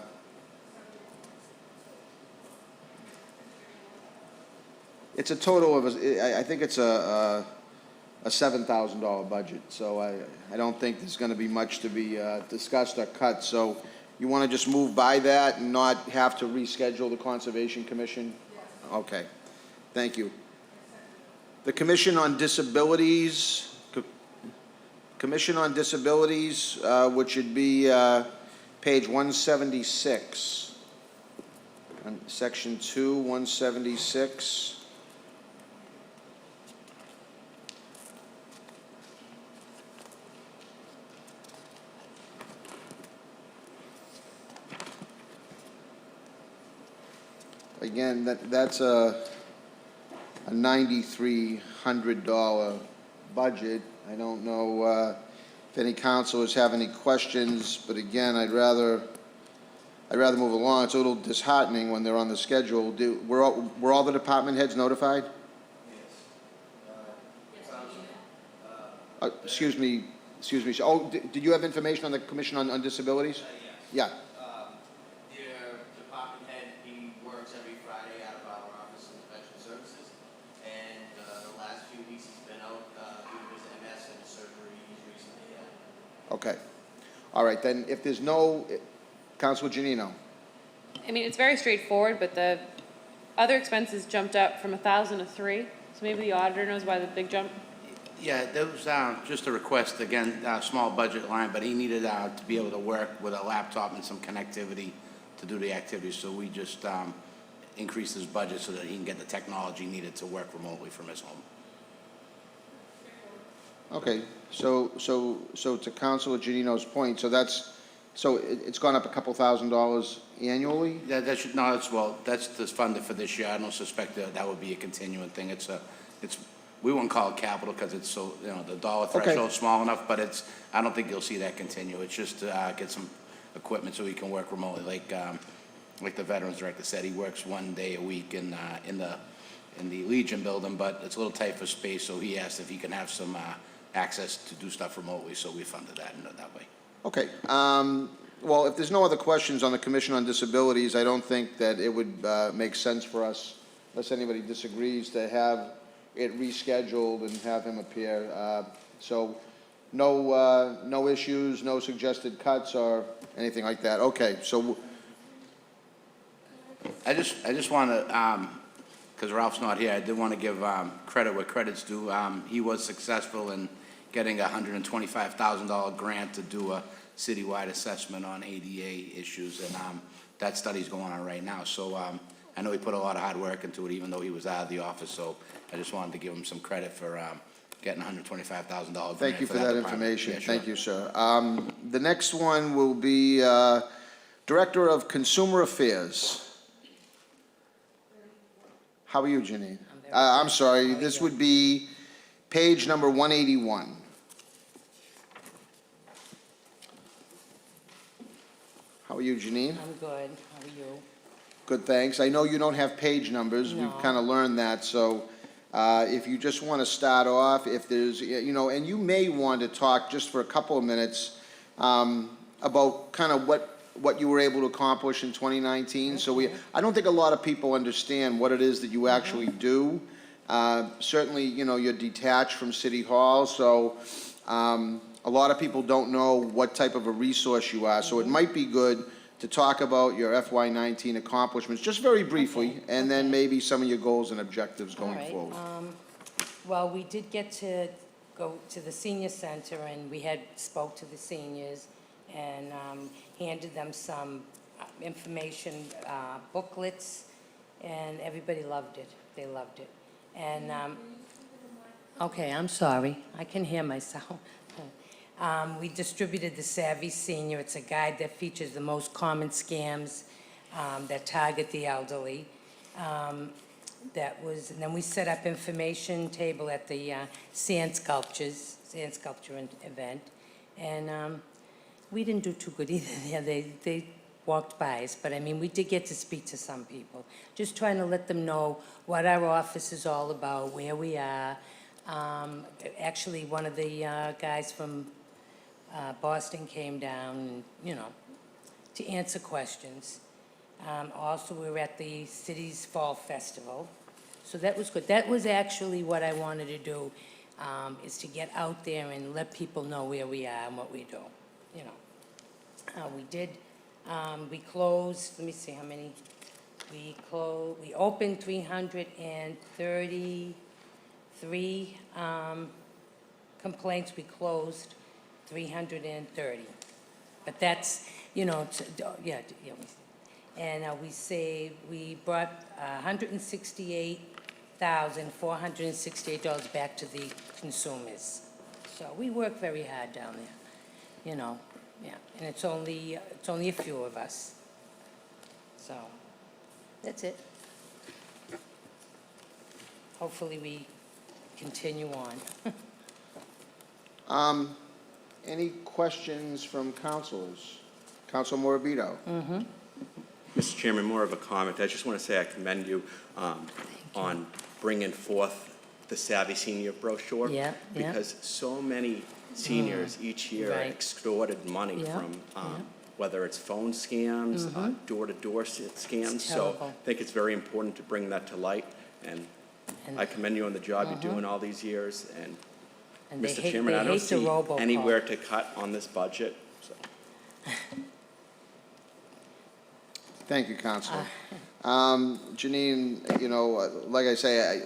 S1: it's a total of, I think it's a $7,000 budget. So I don't think there's going to be much to be discussed or cut. So you want to just move by that and not have to reschedule the Conservation Commission? Yes. Okay, thank you. The Commission on Disabilities, which would be page 176, section 2, 176. Again, that's a $9,300 budget. I don't know if any councilors have any questions, but again, I'd rather move along. It's a little disheartening when they're on the schedule. Were all the department heads notified? Yes. Excuse me. Oh, did you have information on the Commission on Disabilities?
S8: Yes.
S1: Yeah.
S8: Their department head, he works every Friday out of our Office of Inspection Services, and the last few weeks he's been out due to his MS and surgery he's recently had.
S1: Okay. All right, then if there's no, Councilor Janino.
S7: I mean, it's very straightforward, but the other expenses jumped up from 1,000 to 3. So maybe the auditor knows why the big jump.
S4: Yeah, there was just a request, again, a small budget line, but he needed to be able to work with a laptop and some connectivity to do the activities. So we just increased his budget so that he can get the technology needed to work remotely from his home.
S1: Okay, so to Councilor Janino's point, so it's gone up a couple $1,000s annually?
S4: Yeah, that's funded for this year. I don't suspect that would be a continuing thing. We wouldn't call it capital because it's so, the dollar
S1: Okay.
S4: threshold's small enough, but I don't think you'll see that continue. It's just to get some equipment so he can work remotely. Like the Veterans Director said, he works 1 day a week in the Legion building, but it's a little tight for space, so he asked if he can have some access to do stuff remotely, so we funded that in that way.
S1: Okay, well, if there's no other questions on the Commission on Disabilities, I don't think that it would make sense for us, unless anybody disagrees, to have it rescheduled and have him appear. So no issues, no suggested cuts or anything like that. Okay, so
S4: I just want to because Ralph's not here, I did want to give credit where credit's due. He was successful in getting a $125,000 grant to do a citywide assessment on ADA issues, and that study's going on right now. So I know he put a lot of hard work into it, even though he was out of the office, so I just wanted to give him some credit for getting a $125,000 grant.
S1: Thank you for that
S4: department.
S1: information.
S4: Yeah, sure.
S1: Thank you, sir. The next one will be Director of Consumer Affairs. How are you, Janine? I'm sorry, this would be page number 181. How are you, Janine?
S9: I'm good. How are you?
S1: Good, thanks. I know you don't have page numbers.
S9: No.
S1: We've kind of learned that, so if you just want to start off, if there's, you know, and you may want to talk just for a couple of minutes about kind of what you were able to accomplish in 2019. So I don't think a lot of people understand what it is that you actually do. Certainly, you know, you're detached from City Hall, so a lot of people don't know what type of a resource you are. So it might be good to talk about your FY19 accomplishments, just very briefly, and then maybe some of your goals and objectives
S9: All
S1: going
S9: right.
S1: forward.
S9: Well, we did get to go to the senior center, and we had spoke to the seniors and handed them some information booklets, and everybody loved it. They loved it. And, okay, I'm sorry. I can hear myself. We distributed the Savvy Senior. It's a guide that features the most common scams that target the elderly. And then we set up information table at the sand sculpture event. And we didn't do too good either. Yeah, they walked by us, but I mean, we did get to speak to some people. Just trying to let them know what our office is all about, where we are. Actually, one of the guys from Boston came down, you know, to answer questions. Also, we were at the city's Fall Festival, so that was good. That was actually what I wanted to do, is to get out there and let people know where we are and what we do, you know. We closed, let me see how many, we opened 333 complaints, we closed 330. But that's, you know, and we brought $168,468 back to the consumers. So we work very hard down there, you know, yeah. And it's only a few of us. So, that's it. Hopefully we continue on.
S1: Any questions from councilors? Council Morabito?
S6: Mr. Chairman, more of a comment. I just want to say I commend you on bringing forth the Savvy Senior brochure.
S9: Yeah, yeah.
S6: Because so many seniors each year are
S9: Right.
S6: extorted money
S9: Yeah,
S6: from,
S9: yeah.
S6: whether it's phone scams, door-to-door scams.
S9: It's
S6: So
S9: terrible.
S6: I think it's very important to bring that to light, and
S9: And-
S6: I commend you on the job you're doing all these years. And
S9: And they
S6: Mr.
S9: hate-
S6: Chairman,
S9: they
S6: I don't
S9: hate the
S6: see
S9: robocall.
S6: anywhere to cut on this budget, so.
S1: Thank you, Counselor. Janine, you know, like I say,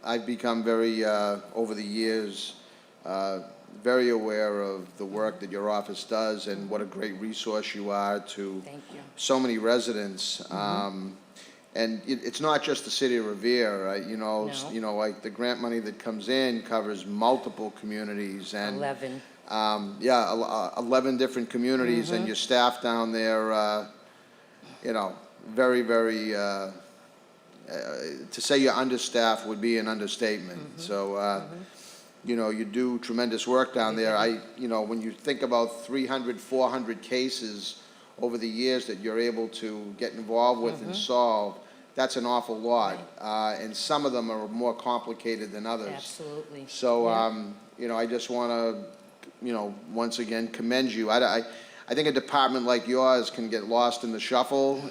S1: I've become very, over the years, very aware of the work that your office does and what a great resource you are to
S9: Thank you.
S1: so many residents. And it's not just the city of Revere, right? You know,
S9: No.
S1: you know, like the grant money that comes in covers multiple communities and
S9: 11.
S1: 11 different communities, and your staff down there, you know, very, very, to say you're understaffed would be an understatement. So, you know, you do tremendous work down there. You know, when you think about 300, 400 cases over the years that you're able to get involved with and solve, that's an awful lot. And some of them are more complicated than others.
S9: Absolutely.
S1: So,
S9: Yeah.
S1: you know, I just want to, you know, once again commend you. I think a department like yours can get lost in the shuffle.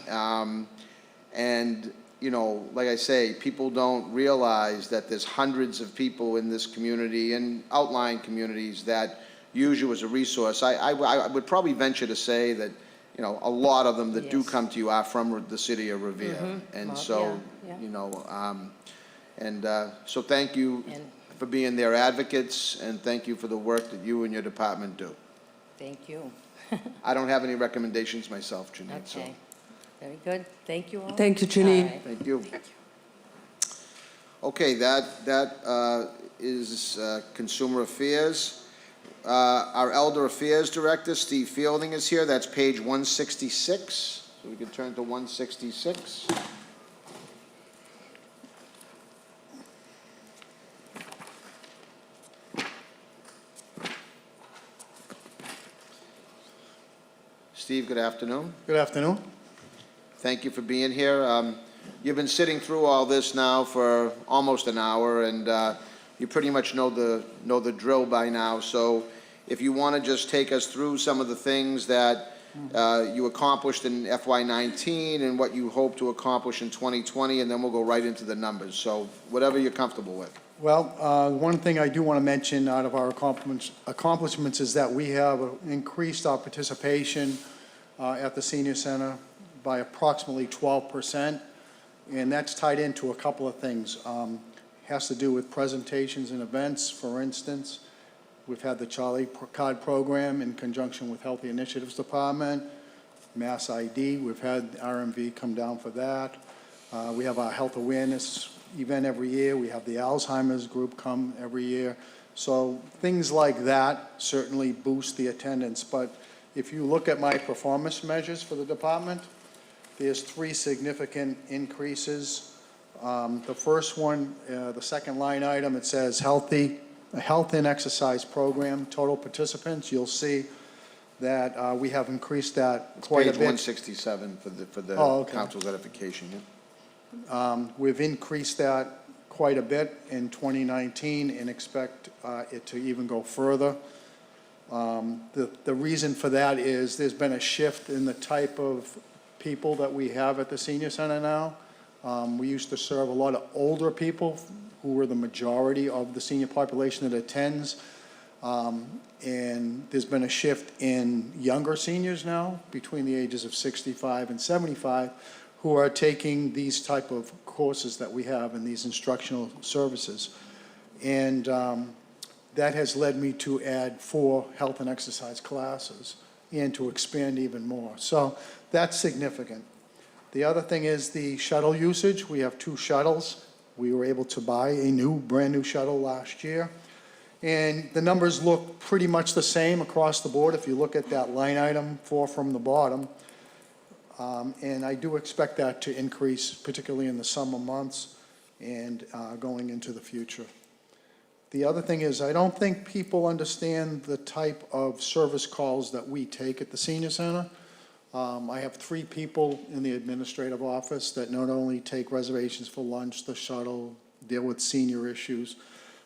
S1: And, you know, like I say, people don't realize that there's hundreds of people in this community and outlying communities that use you as a resource. I would probably venture to say that you know, a lot of them that do
S9: Yes.
S1: come to you are from the city of Revere. And
S9: Well,
S1: so,
S9: yeah, yeah.
S1: you know, so thank you
S9: And-
S1: for being their advocates, and thank you for the work that you and your department do.
S9: Thank you.
S1: I don't have any recommendations myself, Janine, so,
S9: Okay, very good. Thank you all.
S10: Thank you, Janine.
S9: All right.
S1: thank you. Okay, that is Consumer Affairs. Our Elder Affairs Director, Steve Fielding, is here. That's page 166. So we can turn to 166. Steve, good afternoon.
S11: Good afternoon.
S1: Thank you for being here. You've been sitting through all this now for almost an hour, and you pretty much know the drill by now. So if you want to just take us through some of the things that you accomplished in FY19 and what you hope to accomplish in 2020, and then we'll go right into the numbers. So whatever you're comfortable with.
S11: Well, one thing I do want to mention out of our accomplishments is that we have increased our participation at the senior center by approximately 12%, and that's tied into a couple of things. Has to do with presentations and events. For instance, we've had the Charlie Card program in conjunction with Healthy Initiatives Department, Mass ID. We've had RMV come down for that. We have our health awareness event every year. We have the Alzheimer's group come every year. So things like that certainly boost the attendance. But if you look at my performance measures for the department, there's 3 significant increases. The first one, the second line item, it says health and exercise program, total participants. You'll see that we have increased that quite a
S1: Page
S11: bit.
S1: 167 for the
S11: Oh, okay.
S1: council's edification. Yeah.
S11: We've increased that quite a bit in 2019 and expect it to even go further. The reason for that is there's been a shift in the type of people that we have at the senior center now. We used to serve a lot of older people who were the majority of the senior population that attends. And there's been a shift in younger seniors now, between the ages of 65 and 75, who are taking these type of courses that we have in these instructional services. And that has led me to add 4 health and exercise classes and to expand even more. So that's significant. The other thing is the shuttle usage. We have 2 shuttles. We were able to buy a brand new shuttle last year. And the numbers look pretty much the same across the board if you look at that line item 4 from the bottom. And I do expect that to increase, particularly in the summer months and going into the future. The other thing is I don't think people understand the type of service calls that we take at the senior center. I have 3 people in the administrative office that not only take reservations for lunch, the shuttle, deal with senior issues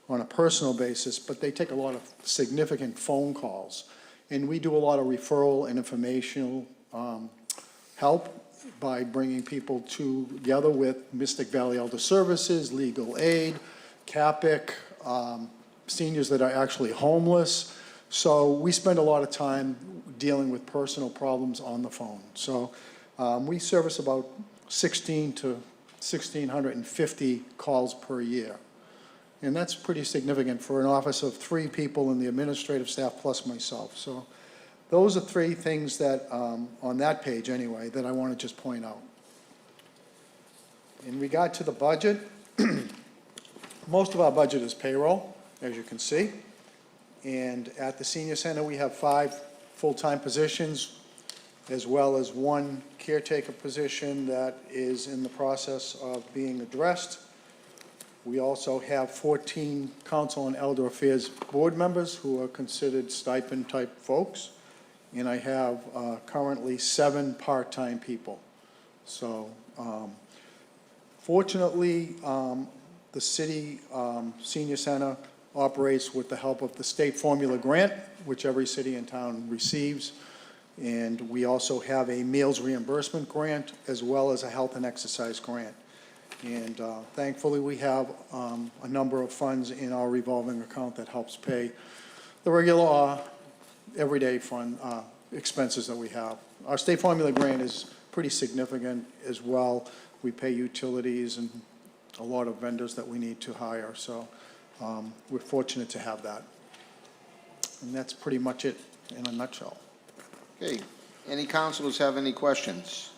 S11: on a personal basis, but they take a lot of significant phone calls. And we do a lot of referral and informational help by bringing people together with Mystic Valley Elder Services, Legal Aid, CAPIC, seniors that are actually homeless. So we spend a lot of time dealing with personal problems on the phone. So we service about 16 to 1,650 calls per year. And that's pretty significant for an office of 3 people in the administrative staff plus myself. So those are 3 things that, on that page anyway, that I want to just point out. In regard to the budget, most of our budget is payroll, as you can see. And at the senior center, we have 5 full-time positions, as well as 1 caretaker position that is in the process of being addressed. We also have 14 Council on Elder Affairs board members who are considered stipend-type folks. And I have currently 7 part-time people. So fortunately, the city senior center operates with the help of the state formula grant, which every city and town receives. And we also have a meals reimbursement grant as well as a health and exercise grant. And thankfully, we have a number of funds in our revolving account that helps pay the regular everyday fund expenses that we have. Our state formula grant is pretty significant as well. We pay utilities and a lot of vendors that we need to hire, so we're fortunate to have that. And that's pretty much it in a nutshell.
S1: Okay, any councilors have any questions?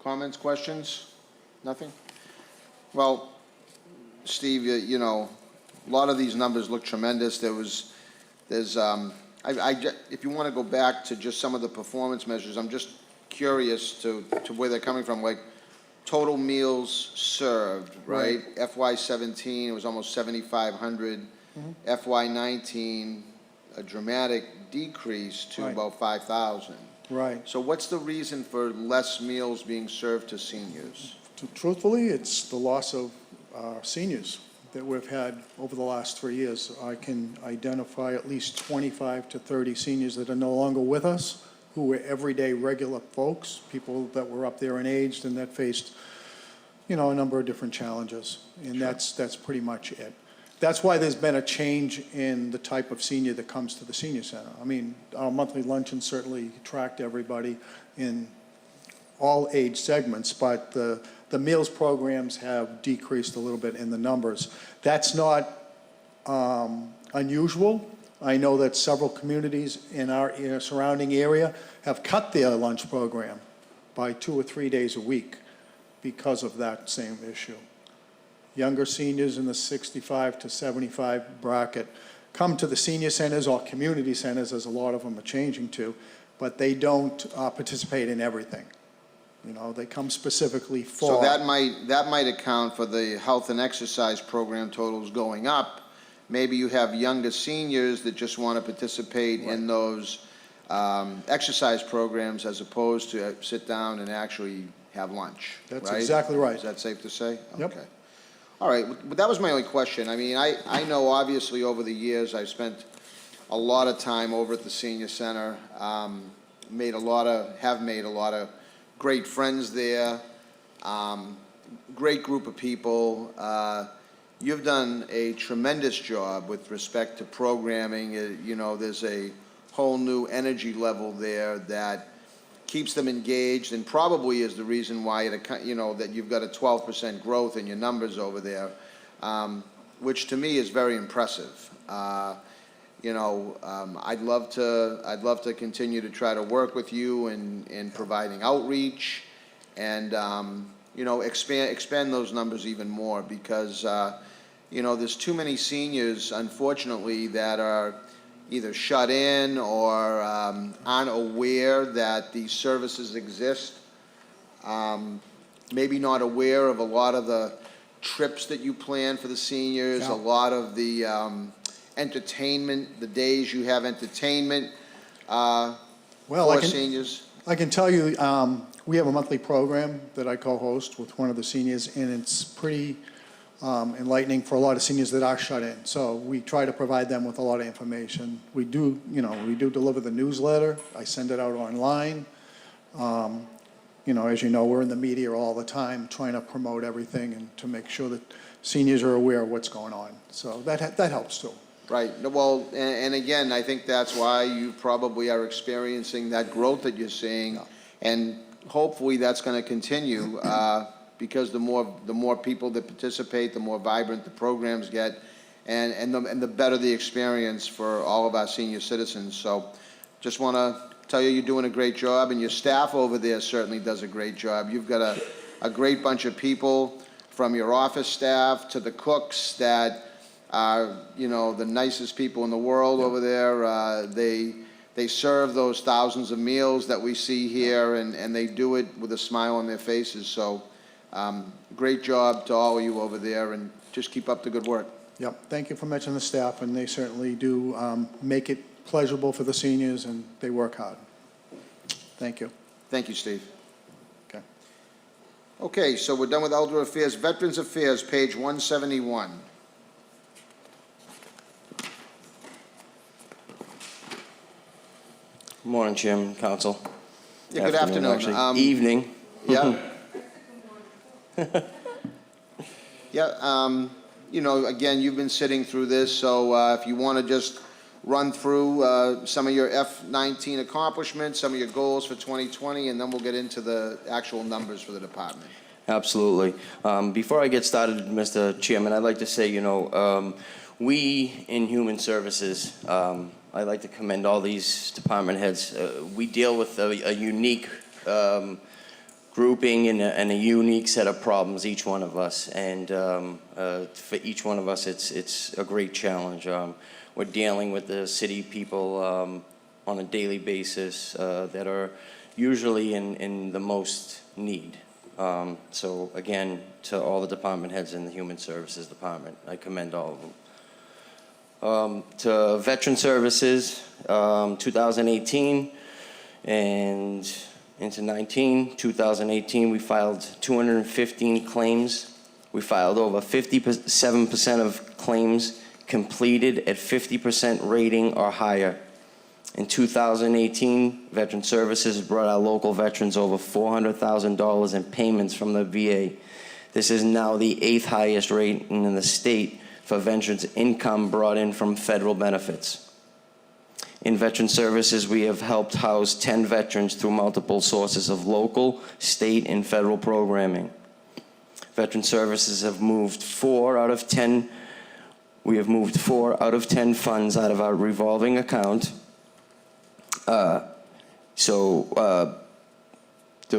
S1: Comments, questions? Nothing? Well, Steve, you know, a lot of these numbers look tremendous. If you want to go back to just some of the performance measures, I'm just curious to where they're coming from, like total meals served, right? FY17, it was almost 7,500. FY19, a dramatic decrease to
S11: Right.
S1: about 5,000.
S11: Right.
S1: So what's the reason for less meals being served to seniors?
S11: Truthfully, it's the loss of seniors that we've had over the last 3 years. I can identify at least 25 to 30 seniors that are no longer with us, who were everyday regular folks, people that were up there in age and that faced, you know, a number of different challenges. And that's pretty much it. That's why there's been a change in the type of senior that comes to the senior center. I mean, our monthly luncheon certainly attract everybody in all age segments, but the meals programs have decreased a little bit in the numbers. That's not unusual. I know that several communities in our surrounding area have cut their lunch program by 2 or 3 days a week because of that same issue. Younger seniors in the 65 to 75 bracket come to the senior centers or community centers, as a lot of them are changing to, but they don't participate in everything. You know, they come specifically for.
S1: So that might account for the health and exercise program totals going up. Maybe you have younger seniors that just want to participate in those exercise programs as opposed to sit down and actually have lunch,
S11: That's
S1: right?
S11: exactly right.
S1: Is that safe to say?
S11: Yep.
S1: Okay. All right, but that was my only question. I mean, I know obviously over the years I've spent a lot of time over at the senior center, have made a lot of great friends there, great group of people. You've done a tremendous job with respect to programming. You know, there's a whole new energy level there that keeps them engaged and probably is the reason why, you know, that you've got a 12% growth in your numbers over there, which to me is very impressive. You know, I'd love to continue to try to work with you in providing outreach and, you know, expand those numbers even more because, you know, there's too many seniors, unfortunately, that are either shut in or aren't aware that these services exist. Maybe not aware of a lot of the trips that you plan for the seniors,
S11: Yeah.
S1: a lot of the entertainment, the days you have entertainment for seniors.
S11: I can tell you, we have a monthly program that I co-host with one of the seniors, and it's pretty enlightening for a lot of seniors that are shut in. So we try to provide them with a lot of information. We do deliver the newsletter. I send it out online. You know, as you know, we're in the media all the time trying to promote everything and to make sure that seniors are aware of what's going on. So that helps too.
S1: Right. Well, and again, I think that's why you probably are experiencing that growth that you're seeing,
S11: Yeah.
S1: and hopefully that's going to continue because the more people that participate, the more vibrant the programs get, and the better the experience for all of our senior citizens. So, just want to tell you, you're doing a great job, and your staff over there certainly does a great job. You've got a great bunch of people, from your office staff to the cooks that are, you know, the nicest people in the world over there. They serve those thousands of meals that we see here, and they do it with a smile on their faces. So, great job to all of you over there, and just keep up the good work.
S11: Yep. Thank you for mentioning the staff, and they certainly do make it pleasurable for the seniors, and they work hard. Thank you.
S1: Thank you, Steve.
S11: Okay.
S1: Okay, so we're done with Elder Affairs. Veterans Affairs, page 171.
S10: Morning, Chairman, Council.
S1: Yeah, good afternoon.
S10: Actually, evening.
S1: Yeah. Yeah, you know, again, you've been sitting through this, so if you want to just run through some of your F-19 accomplishments, some of your goals for 2020, and then we'll get into the actual numbers for the department.
S10: Absolutely. Before I get started, Mr. Chairman, I'd like to say, we in Human Services, I'd like to commend all these department heads. We deal with a unique grouping and a unique set of problems, each one of us. And for each one of us, it's a great challenge. We're dealing with the city people on a daily basis that are usually in the most need. So again, to all the department heads in the Human Services Department, I commend all of them. To Veteran Services, 2018 and into 2018, we filed 215 claims. We filed over 57% of claims completed at 50% rating or higher. In 2018, Veteran Services brought our local veterans over $400,000 in payments from the VA. This is now the 8th highest rate in the state for veterans' income brought in from federal benefits. In Veteran Services, we have helped house 10 veterans through multiple sources of local, state, and federal programming. Veteran Services have moved 4 out of 10. We have moved 4 out of 10 funds out of our revolving account. The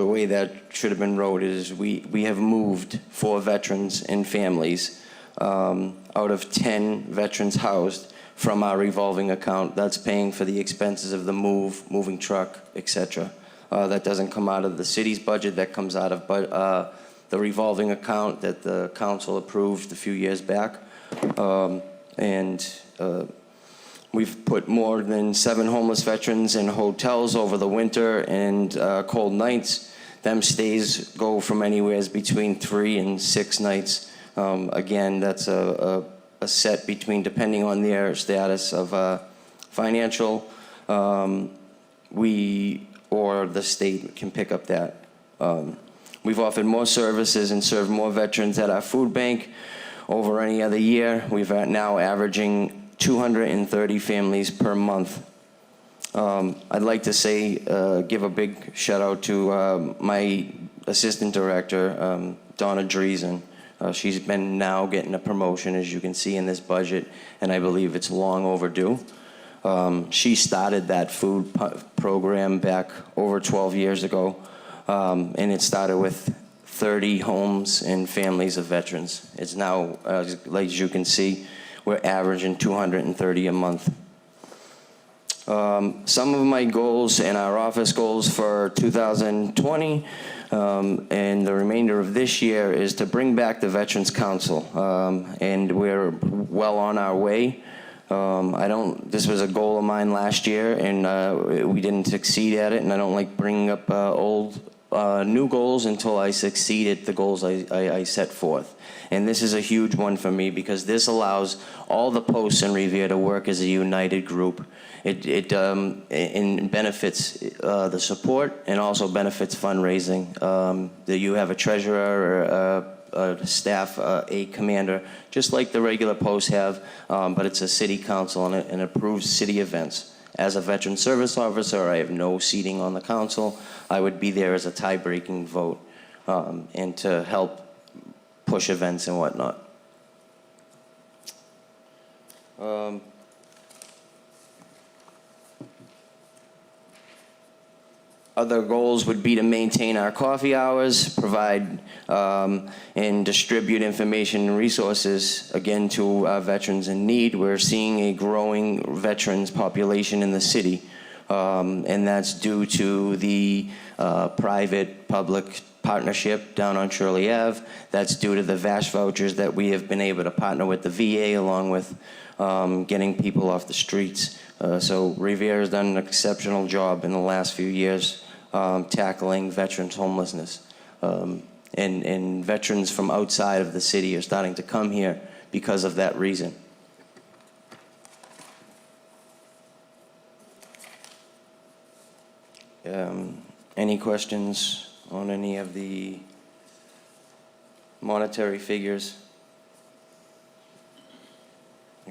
S10: way that should have been wrote is we have moved 4 veterans and families out of 10 veterans housed from our revolving account. That's paying for the expenses of the moving truck, etc. That doesn't come out of the city's budget. That comes out of the revolving account that the council approved a few years back. We've put more than 7 homeless veterans in hotels over the winter and cold nights. Them stays go from anywhere between 3 and 6 nights. Again, that's a set between, depending on their status of financial, we or the state can pick up that. We've offered more services and served more veterans at our food bank over any other year. We've now averaging 230 families per month. I'd like to say, give a big shout out to my assistant director, Donna Dreesen. She's been now getting a promotion, as you can see in this budget, and I believe it's long overdue. She started that food program back over 12 years ago, and it started with 30 homes and families of veterans. It's now, as you can see, we're averaging 230 a month. Some of my goals and our office goals for 2020 and the remainder of this year is to bring back the Veterans Council, and we're well on our way. This was a goal of mine last year, and we didn't succeed at it, and I don't like bringing up new goals until I succeed at the goals I set forth. And this is a huge one for me because this allows all the posts in Revere to work as a united group. It benefits the support and also benefits fundraising. That you have a treasurer, a staff, a commander, just like the regular posts have, but it's a city council and it approves city events. As a veteran service officer, I have no seating on the council. I would be there as a tie-breaking vote and to help push events and whatnot. Other goals would be to maintain our coffee hours, provide and distribute information and resources, again, to veterans in need. We're seeing a growing veterans population in the city, and that's due to the private-public partnership down on Shirley Ave. That's due to the VASH vouchers that we have been able to partner with the VA along with getting people off the streets. So Revere has done an exceptional job in the last few years tackling veterans' homelessness. And veterans from outside of the city are starting to come here because of that reason. Any questions on any of the monetary figures?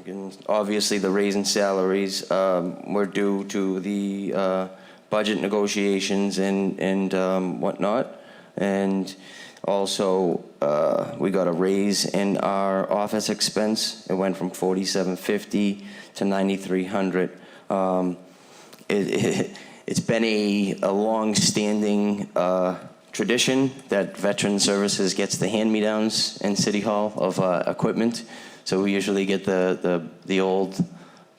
S10: and obviously the raise in salaries were due to the budget negotiations and whatnot. And also, we got a raise in our office expense. It went from $4,750 to $9,300. It's been a long-standing tradition that Veteran Services gets the hand-me-downs in City Hall of equipment. So we usually get the old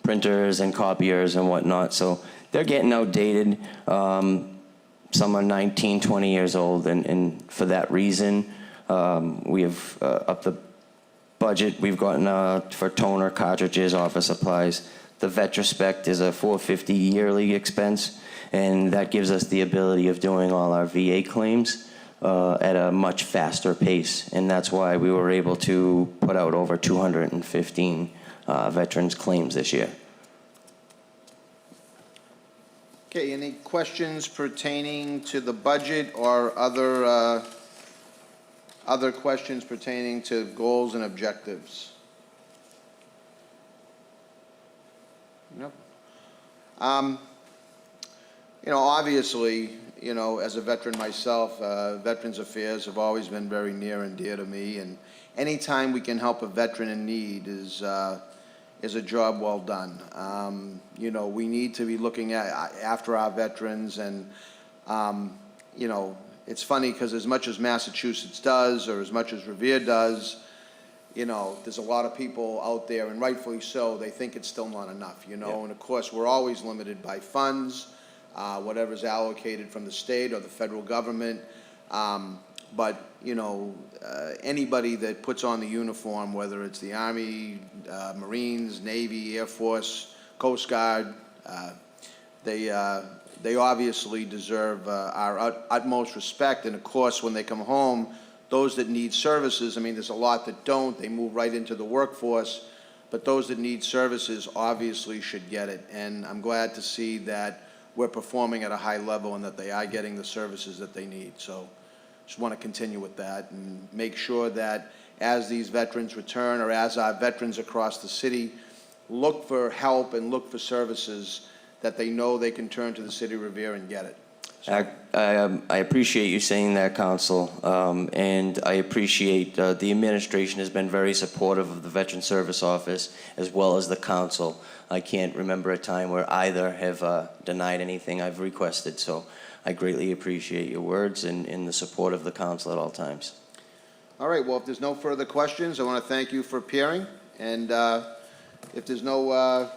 S10: printers and copiers and whatnot. So they're getting outdated. Some are 19, 20 years old, and for that reason, we have upped the budget. We've gotten for toner, cartridges, office supplies. The Vetrospect is a $450 yearly expense, and that gives us the ability of doing all our VA claims at a much faster pace, and that's why we were able to put out over 215 veterans claims this year.
S1: Okay, any questions pertaining to the budget or other questions pertaining to goals and objectives? Nope. You know, obviously, you know, as a veteran myself, Veterans Affairs have always been very near and dear to me, and anytime we can help a veteran in need is a job well done. You know, we need to be looking after our veterans, and you know, it's funny because as much as Massachusetts does, or as much as Revere does, you know, there's a lot of people out there, and rightfully so, they think it's still not enough, you know, and of course, we're always limited by funds, whatever's allocated from the state or the federal government. But, you know, anybody that puts on the uniform, whether it's the Army, Marines, Navy, Air Force, Coast Guard, they obviously deserve our utmost respect. And of course, when they come home, those that need services, I mean, there's a lot that don't, they move right into the workforce, but those that need services obviously should get it. And I'm glad to see that we're performing at a high level and that they are getting the services that they need. So just want to continue with that and make sure that as these veterans return, or as our veterans across the city look for help and look for services, that they know they can turn to the city of Revere and get it. So,
S10: I appreciate you saying that, Council, and I appreciate the administration has been very supportive of the Veteran Service Office as well as the Council. I can't remember a time where either have denied anything I've requested, so I greatly appreciate your words and the support of the Council at all times.
S1: all right, well, if there's no further questions, I want to thank you for appearing. And if there's no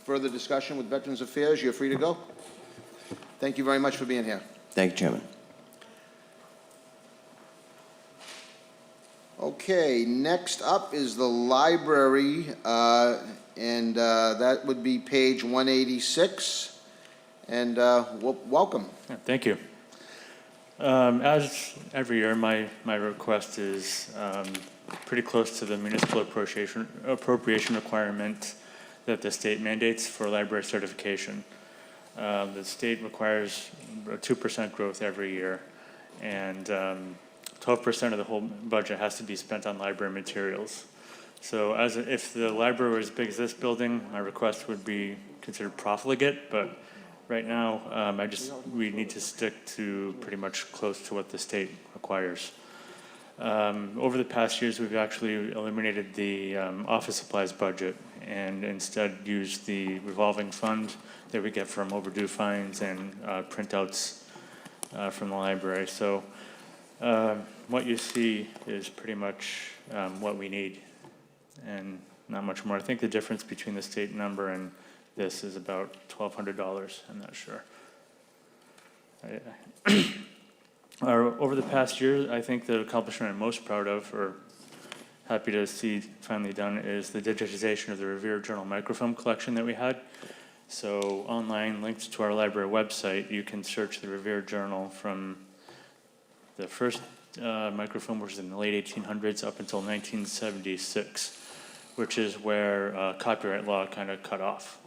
S1: further discussion with Veterans Affairs, you're free to go. Thank you very much for being here.
S10: Thank you, Chairman.
S1: Okay, next up is the library, and that would be page 186. And welcome.
S12: Thank you. As every year, my request is pretty close to the municipal appropriation requirement that the state mandates for library certification. The state requires a 2% growth every year, and 12% of the whole budget has to be spent on library materials. So if the library were as big as this building, my request would be considered profligate, but right now, we need to stick to pretty much close to what the state requires. Over the past years, we've actually eliminated the office supplies budget and instead used the revolving fund that we get from overdue fines and printouts from the library. So what you see is pretty much what we need and not much more. I think the difference between the state number and this is about $1,200. I'm not sure. Over the past year, I think the accomplishment I'm most proud of, or happy to see finally done, is the digitization of the Revere Journal microfilm collection that we had. So online, linked to our library website, you can search the Revere Journal from the first microfilm, which was in the late 1800s, up until 1976, which is where copyright law kind of cut off.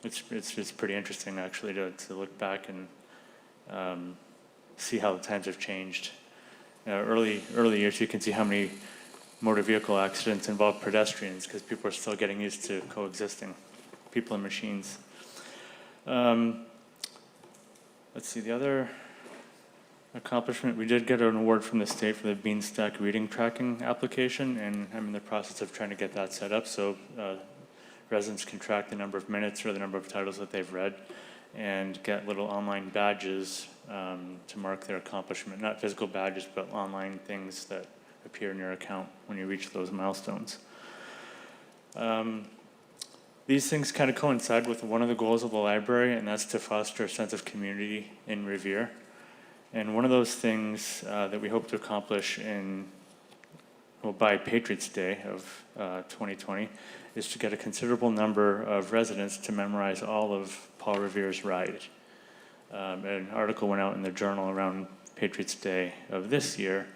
S12: It's pretty interesting, actually, to look back and see how the times have changed. Early years, you can see how many motor vehicle accidents involve pedestrians, because people are still getting used to coexisting, people and machines. Let's see, the other accomplishment, we did get an award from the state for the Beanstack reading tracking application, and I'm in the process of trying to get that set up so residents can track the number of minutes or the number of titles that they've read and get little online badges to mark their accomplishment. Not physical badges, but online things that appear in your account when you reach those milestones. These things kind of coincide with one of the goals of the library, and that's to foster a sense of community in Revere. And one of those things that we hope to accomplish by Patriots Day of 2020 is to get a considerable number of residents to memorize all of Paul Revere's Ride. An article went out in the Journal around Patriots Day of this year,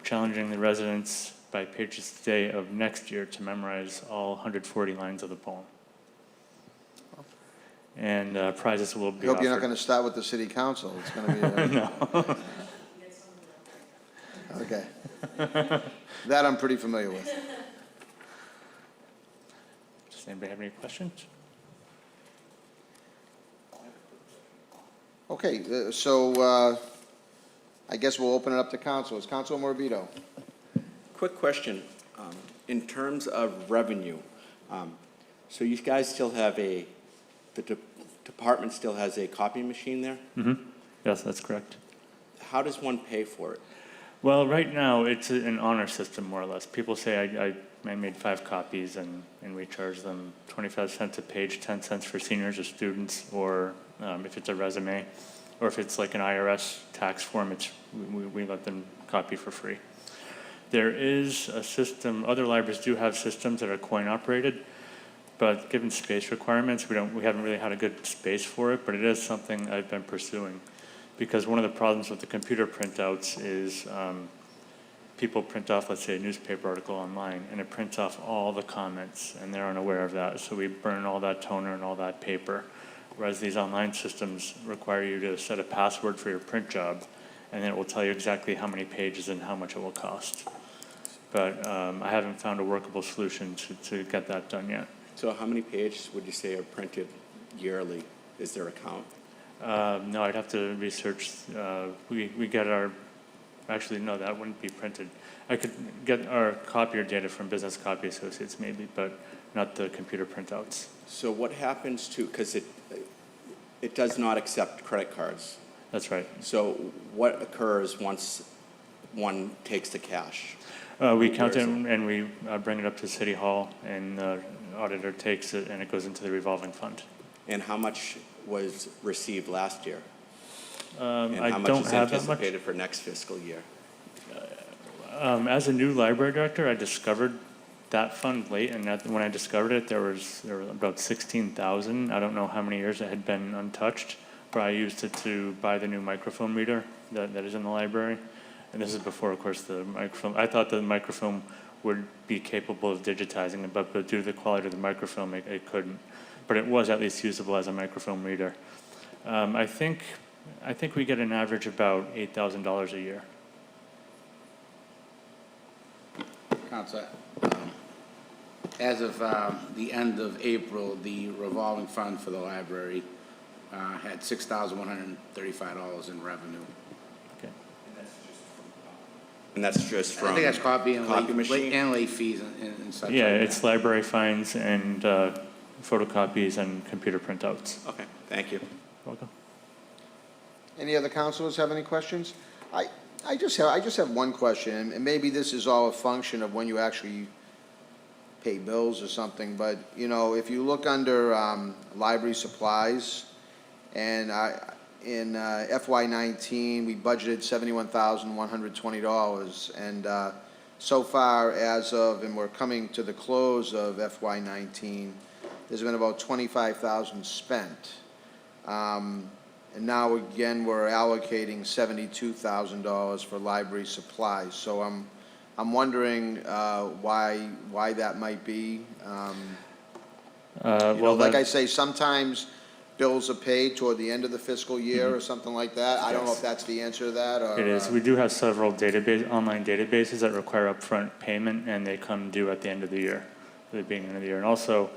S12: challenging the residents by Patriots Day of next year to memorize all 140 lines of the poem. And prizes will be
S1: I hope
S12: offered.
S1: you're not going to start with the city council. It's going to be...
S12: No.
S1: Okay. That I'm pretty familiar with.
S12: Does anybody have any questions?
S1: Okay, so I guess we'll open it up to council. Is Councilor Morbido?
S6: Quick question. In terms of revenue, so you guys still have the department still has a copy machine there?
S12: Mm-hmm. Yes, that's correct.
S6: How does one pay for it?
S12: Well, right now, it's an honor system, more or less. People say I made 5 copies, and we charge them 25 cents a page, 10 cents for seniors or students, or if it's a resume, or if it's like an IRS tax form, we let them copy for free. There is a system, other libraries do have systems that are coin-operated, but given space requirements, we haven't really had a good space for it, but it is something I've been pursuing. Because one of the problems with the computer printouts is people print off, let's say, a newspaper article online, and it prints off all the comments, and they're unaware of that. So we burn all that toner and all that paper. Whereas these online systems require you to set a password for your print job, and then it will tell you exactly how many pages and how much it will cost. But I haven't found a workable solution to get that done yet.
S6: So how many pages would you say are printed yearly? Is there a count?
S12: No, I'd have to research. We get our, actually, no, that wouldn't be printed. I could get our copier data from Business Copy Associates maybe, but not the computer printouts.
S6: So what happens to, because it does not accept credit cards.
S12: That's right.
S6: So what occurs once one takes the cash?
S12: We count it and we bring it up to City Hall, and the auditor takes it and it goes into the revolving fund.
S6: And how much was received last year?
S12: I
S6: And how much
S12: don't
S6: is
S12: have that much.
S6: anticipated for next fiscal year?
S12: As a new library director, I discovered that fund late, and when I discovered it, there were about 16,000. I don't know how many years it had been untouched, but I used it to buy the new microfilm reader that is in the library. And this is before, of course, the microfilm. I thought the microfilm would be capable of digitizing it, but due to the quality of the microfilm, it couldn't. But it was at least usable as a microfilm reader. I think we get an average about $8,000 a year.
S4: Councilor, as of the end of April, the revolving fund for the library had $6,135 in revenue.
S12: Okay.
S6: And that's just from
S4: I think that's copy and
S6: machine?
S4: late fees and such.
S12: Yeah,
S4: like
S12: it's
S4: that.
S12: library fines and photocopies and computer printouts.
S6: Okay, thank you.
S12: Welcome.
S1: Any other councilors have any questions? I just have one question, and maybe this is all a function of when you actually pay bills or something, but, you know, if you look under library supplies, and in FY19, we budgeted $71,120, and so far as of, and we're coming to the close of FY19, there's been about $25,000 spent. And now again, we're allocating $72,000 for library supplies. So I'm wondering why that might be. You know, like I say, sometimes bills are paid toward the end of the fiscal year or something like that? I don't know if that's the answer to that, or...
S12: It is. We do have several online databases that require upfront payment, and they come due at the end of the year, the beginning of the year. And also,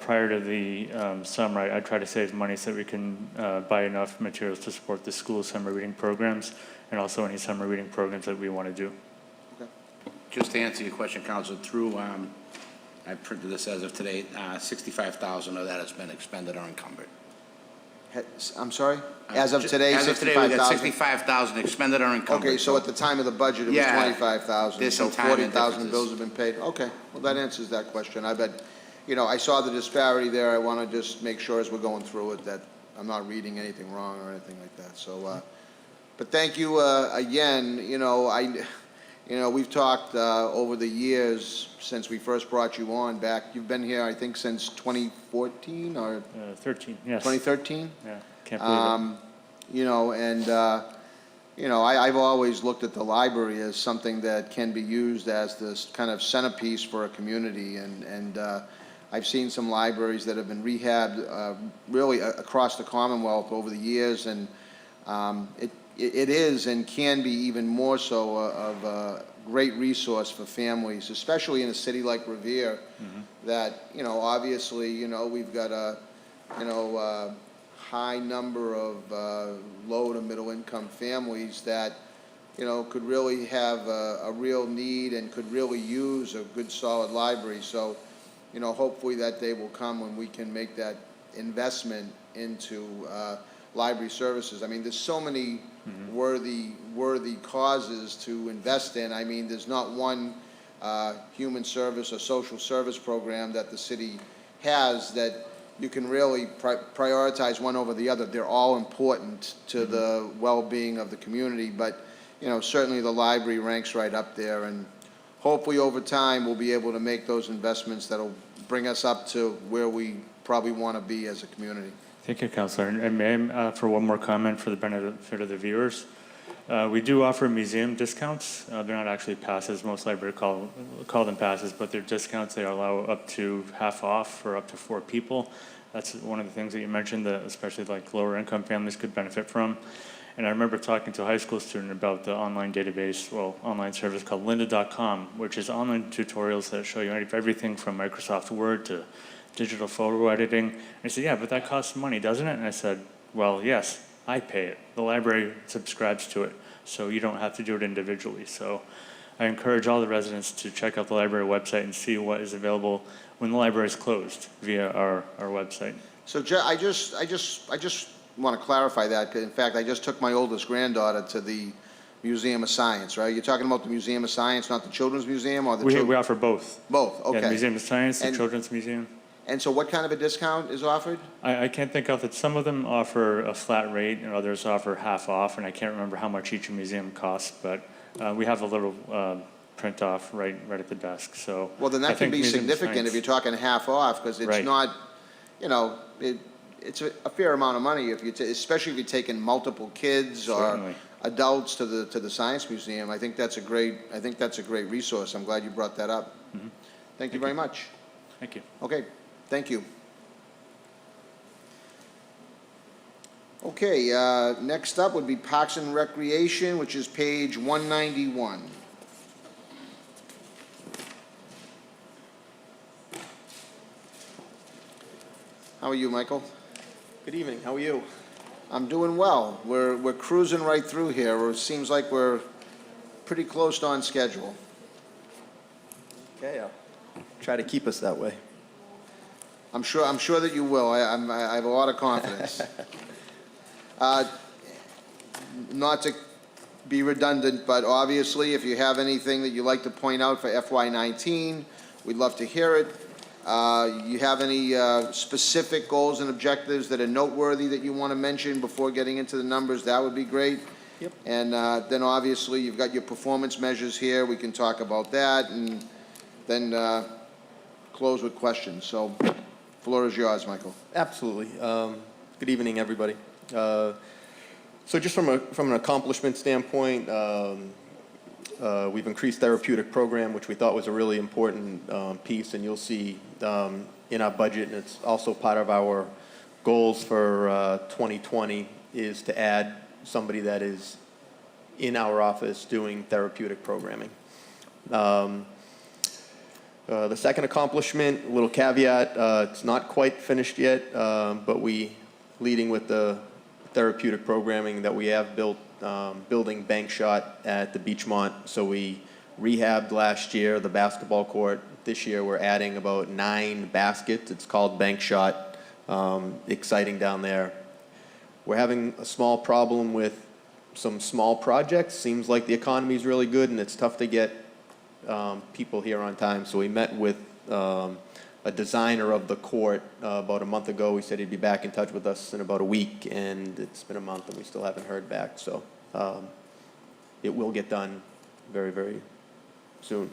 S12: prior to the summer, I try to save money so that we can buy enough materials to support the school summer reading programs and also any summer reading programs that we want to do.
S4: Just to answer your question, Council, through, I printed this as of today, 65,000 of that has been expended or encumbered.
S1: I'm sorry? As of today,
S4: As of today, we got
S1: 65,000?
S4: 65,000 expended or encumbered.
S1: Okay, so at the time of the budget, it was
S4: Yeah.
S1: 25,000.
S4: There's
S1: So
S4: some time
S1: 40,000
S4: differences.
S1: bills have been paid. Okay, well, that answers that question. I bet, I saw the disparity there. I want to just make sure as we're going through it that I'm not reading anything wrong or anything like that. So, but thank you again. We've talked over the years since we first brought you on back. You've been here, I think, since 2014 or
S12: 13, yes.
S1: 2013?
S12: Yeah, can't believe it.
S1: I've always looked at the library as something that can be used as this kind of centerpiece for a community, and I've seen some libraries that have been rehabbed really across the Commonwealth over the years, and it is and can be even more so of a great resource for families, especially in a city like Revere, that, obviously, we've got a, high number of low to middle income families that, could really have a real need and could really use a good solid library. So, hopefully that day will come when we can make that investment into library services. I mean, there's so many worthy causes to invest in. I mean, there's not one human service or social service program that the city has that you can really prioritize one over the other. They're all important to the well-being of the community, but certainly the library ranks right up there, and hopefully over time we'll be able to make those investments that'll bring us up to where we probably want to be as a community.
S12: Thank you, Councilor. And may I, for one more comment for the benefit of the viewers, we do offer museum discounts. They're not actually passes. Most libraries call them passes, but they're discounts. They allow up to half off for up to 4 people. That's one of the things that you mentioned that especially like lower income families could benefit from. And I remember talking to a high school student about the online database, online service called lynda.com, which is online tutorials that show you everything from Microsoft Word to digital photo editing. And I said, yeah, but that costs money, doesn't it? And I said, well, yes, I pay it. The library subscribes to it, so you don't have to do it individually. So I encourage all the residents to check out the library website and see what is available when the library is closed via our website.
S1: So I just want to clarify that, because in fact, I just took my oldest granddaughter to the Museum of Science, right? You're talking about the Museum of Science, not the Children's Museum, or the
S12: We offer both.
S1: Both, okay.
S12: Yeah, the Museum of Science, the
S1: And-
S12: Children's Museum.
S1: And so what kind of a discount is offered?
S12: I can't think of it. Some of them offer a flat rate and others offer half off, and I can't remember how much each museum costs, but we have a little print off right at the desk, so.
S1: Well, then
S12: I
S1: that can
S12: think
S1: be
S12: Museum of
S1: significant if
S12: Science-
S1: you're talking half off, because it's
S12: Right.
S1: not, it's a fair amount of money if you, especially if you're taking multiple kids or
S12: Certainly.
S1: adults to the Science Museum. I think that's a great resource. I'm glad you brought that up. Thank you very much.
S12: Thank you.
S1: Okay, thank you. Okay, next up would be Parks and Recreation, which is page 191. How are you, Michael?
S13: Good evening, how are you?
S1: I'm doing well. We're cruising right through here. It seems like we're pretty close to on schedule.
S13: Okay, I'll try to keep us that way.
S1: I'm sure that you will. I have a lot of confidence. Not to be redundant, but obviously, if you have anything that you'd like to point out for FY19, we'd love to hear it. You have any specific goals and objectives that are noteworthy that you want to mention before getting into the numbers? That would be great.
S13: Yep.
S1: And then obviously, you've got your performance measures here. We can talk about that, and then close with questions. So, floor is yours, Michael.
S13: Absolutely. Good evening, everybody. So just from an accomplishment standpoint, we've increased therapeutic program, which we thought was a really important piece, and you'll see in our budget, and it's also part of our goals for 2020 is to add somebody that is in our office doing therapeutic programming. The second accomplishment, a little caveat, it's not quite finished yet, but leading with the therapeutic programming that we have built, building Bank Shot at the Beachmont. So we rehabbed last year the basketball court. This year we're adding about 9 baskets. It's called Bank Shot. Exciting down there. We're having a small problem with some small projects. Seems like the economy is really good and it's tough to get people here on time. So we met with a designer of the court about a month ago. He said he'd be back in touch with us in about a week, and it's been a month and we still haven't heard back. So it will get done very, very soon.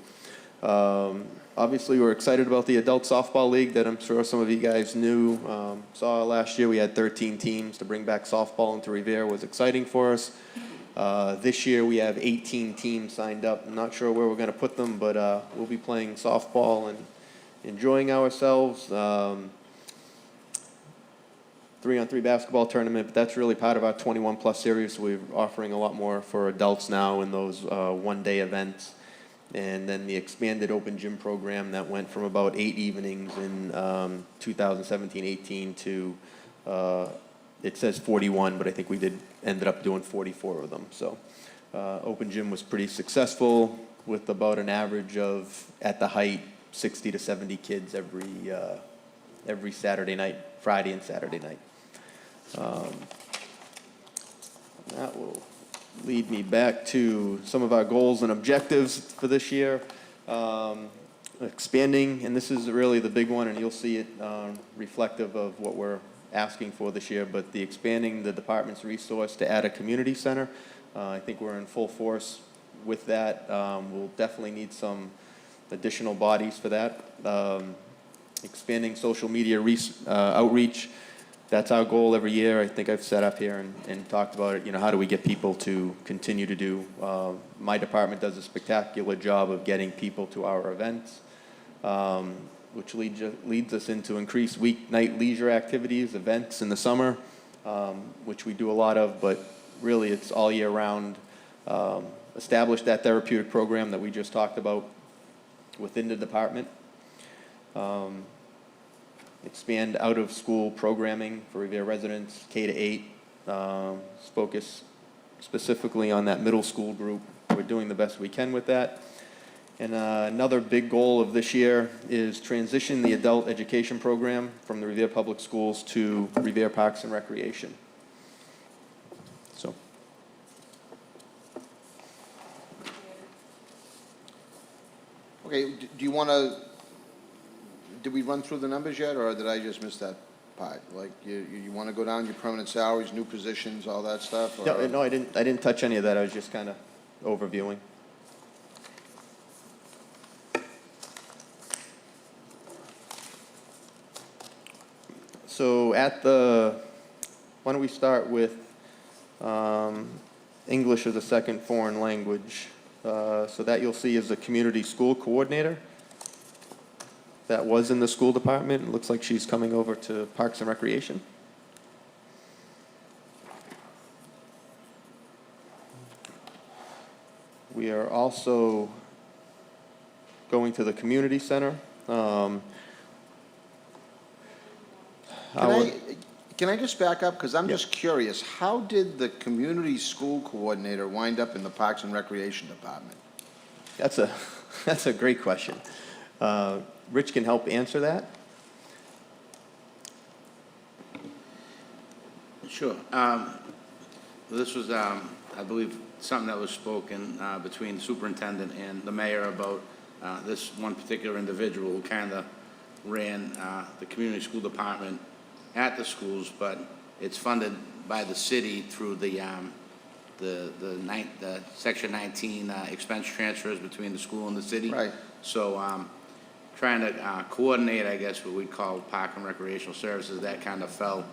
S13: Obviously, we're excited about the Adult Softball League that I'm sure some of you guys saw last year. We had 13 teams. To bring back softball into Revere was exciting for us. This year we have 18 teams signed up. I'm not sure where we're going to put them, but we'll be playing softball and enjoying ourselves. 3-on-3 basketball tournament, but that's really part of our 21+ series. We're offering a lot more for adults now in those one-day events. And then the expanded open gym program that went from about 8 evenings in 2017-18 to it says 41, but I think we ended up doing 44 of them. So open gym was pretty successful with about an average of, at the height, 60 to 70 kids every Saturday night, Friday and Saturday night. That will lead me back to some of our goals and objectives for this year. Expanding, and this is really the big one, and you'll see it reflective of what we're asking for this year, but the expanding the department's resource to add a community center. I think we're in full force with that. We'll definitely need some additional bodies for that. Expanding social media outreach. That's our goal every year. I think I've sat up here and talked about it. You know, how do we get people to continue to do? My department does a spectacular job of getting people to our events, which leads us into increased weeknight leisure activities, events in the summer, which we do a lot of, but really it's all year round. Establish that therapeutic program that we just talked about within the department. Expand out-of-school programming for Revere residents, K-8. Focus specifically on that middle school group. We're doing the best we can with that. And another big goal of this year is transition the adult education program from the Revere Public Schools to Revere Parks and Recreation. So.
S1: Okay, do you want to, did we run through the numbers yet, or did I just miss that part? Like, you want to go down your permanent salaries, new positions, all that stuff? Or?
S13: No, I didn't touch any of that. I was just kind of overviewing. So why don't we start with English as a second foreign language. So that you'll see is the community school coordinator. That was in the school department. It looks like she's coming over to Parks and Recreation. We are also going to the community center.
S1: Can I just back up? Because I'm just curious. How did the community school coordinator wind up in the Parks and Recreation Department?
S13: That's a great question. Rich can help answer that.
S4: Sure. This was, I believe, something that was spoken between the superintendent and the mayor about this one particular individual who kind of ran the community school department at the schools, but it's funded by the city through the Section 19 expense transfers between the school and the city.
S1: Right.
S4: So trying to coordinate, I guess, what we call park and recreational services, that kind of fell,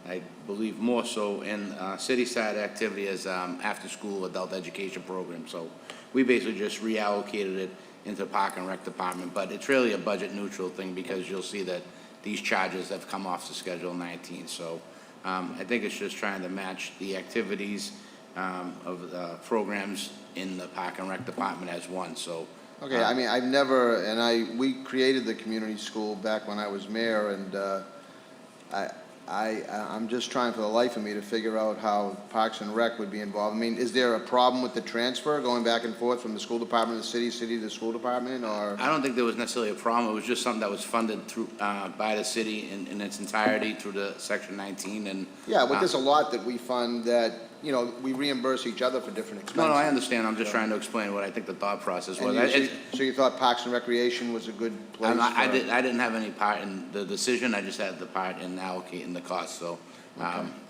S4: I believe, more so in city side activity as after-school adult education program. So we basically just reallocated it into Park and Rec Department, but it's really a budget neutral thing because you'll see that these charges have come off the Schedule 19. So I think it's just trying to match the activities of the programs in the Park and Rec Department as one, so.
S1: Okay, I mean, I've never, we created the community school back when I was mayor, and I'm just trying for the life of me to figure out how Parks and Rec would be involved. I mean, is there a problem with the transfer, going back and forth from the school department to the city to the school department, or?
S4: I don't think there was necessarily a problem. It was just something that was funded through, by the city in its entirety through the Section 19, and.
S1: Yeah, but there's a lot that we fund that, you know, we reimburse each other for different expenses.
S4: No, I understand. I'm just trying to explain what I think the thought process was.
S1: So you thought Parks and Recreation was a good place?
S4: I didn't have any part in the decision. I just had the part in allocating the cost, so.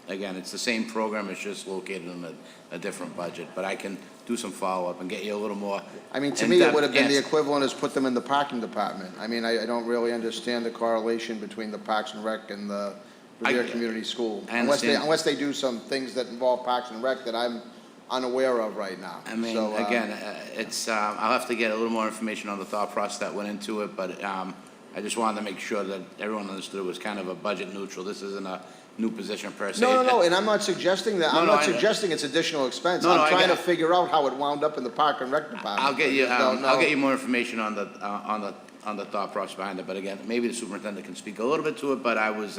S4: Again, it's the same program, it's just located in a different budget, but I can do some follow-up and get you a little more.
S1: I mean, to me, it would have been the
S4: in-depth
S1: equivalent as put them in the parking department. I mean, I don't really understand the correlation between the Parks and Rec and the Revere Community School.
S4: I understand.
S1: Unless they do some things that involve Parks and Rec that I'm unaware of right now.
S4: I mean,
S1: So,
S4: again, it's, I'll have to get a little more information on the thought process that went into it, but I just wanted to make sure that everyone understood it was kind of a budget neutral. This isn't a new position per se.
S1: No, and I'm not suggesting that. I'm
S4: No,
S1: not suggesting it's additional expense.
S4: No,
S1: I'm
S4: I
S1: trying to
S4: get-
S1: figure out how it wound up in the Park and Rec department.
S4: I'll get you,
S1: I just don't
S4: I'll
S1: know.
S4: get you more information on the thought process behind it, but again, maybe the superintendent can speak a little bit to it, but I was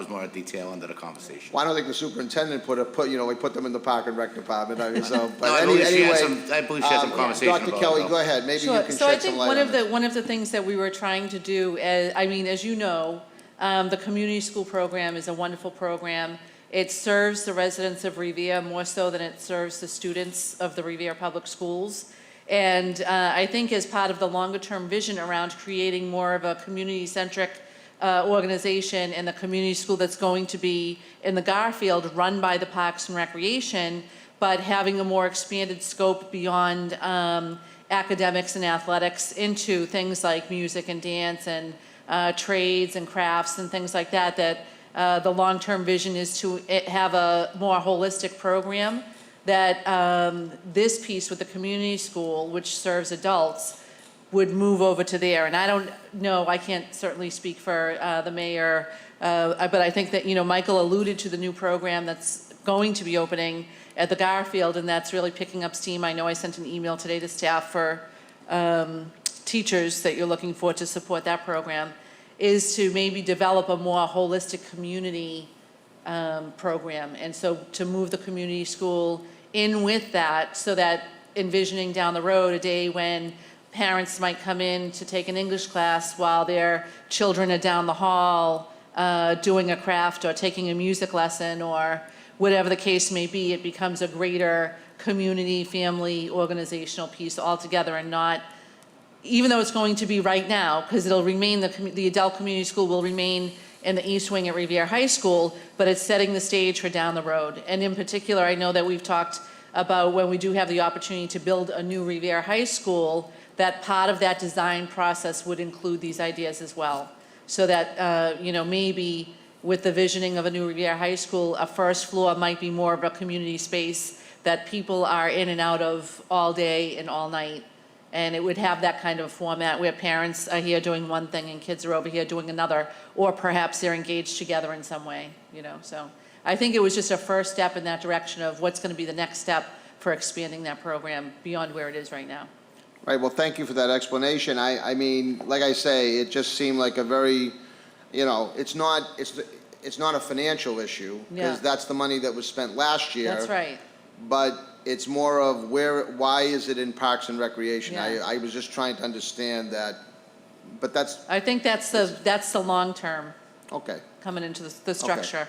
S4: more at detail into the conversation.
S1: Well, I don't think the superintendent we put them in the Park and Rec department, I mean, so, but
S4: No, I believe she had
S1: anyway.
S4: I believe she had some conversation about it.
S1: Dr. Kelly,
S4: though.
S1: go ahead, maybe you
S2: Sure.
S1: can
S2: So I
S1: shed some
S2: think
S1: light
S2: one
S1: on
S2: of
S1: this.
S2: one of the things that we were trying to do, as you know, the community school program is a wonderful program. It serves the residents of Revere more so than it serves the students of the Revere Public Schools. And I think as part of the longer-term vision around creating more of a community-centric organization and the community school that's going to be in the Garfield, run by the Parks and Recreation, but having a more expanded scope beyond academics and athletics into things like music and dance and trades and crafts and things like that, the long-term vision is to have a more holistic program that this piece with the community school, which serves adults, would move over to there. And I don't know, I can't certainly speak for the mayor, but I think that, Michael alluded to the new program that's going to be opening at the Garfield, and that's really picking up steam. I know I sent an email today to staff for teachers that you're looking for to support that program, is to maybe develop a more holistic community program. And so to move the community school in with that, so that envisioning down the road a day when parents might come in to take an English class while their children are down the hall doing a craft or taking a music lesson or whatever the case may be, it becomes a greater community, family, organizational piece altogether, and not, even though it's going to be right now, because it'll remain, the adult community school will remain in the East Wing at Revere High School, but it's setting the stage for down the road. And in particular, I know that we've talked about when we do have the opportunity to build a new Revere High School, that part of that design process would include these ideas as well. So that, maybe with the visioning of a new Revere High School, a first floor might be more of a community space that people are in and out of all day and all night. And it would have that kind of format where parents are here doing one thing and kids are over here doing another, or perhaps they're engaged together in some way, So I think it was just a first step in that direction of what's going to be the next step for expanding that program beyond where it is right now.
S1: Right, well, thank you for that explanation. I mean, like I say, it just seemed like a very, it's not a financial issue, because
S2: Yeah.
S1: that's the money that was spent last year.
S2: That's right.
S1: But it's more of why is it in Parks and Recreation?
S2: Yeah.
S1: I was just trying to understand that, but that's,
S2: I think that's the long term
S1: okay.
S2: coming into the structure.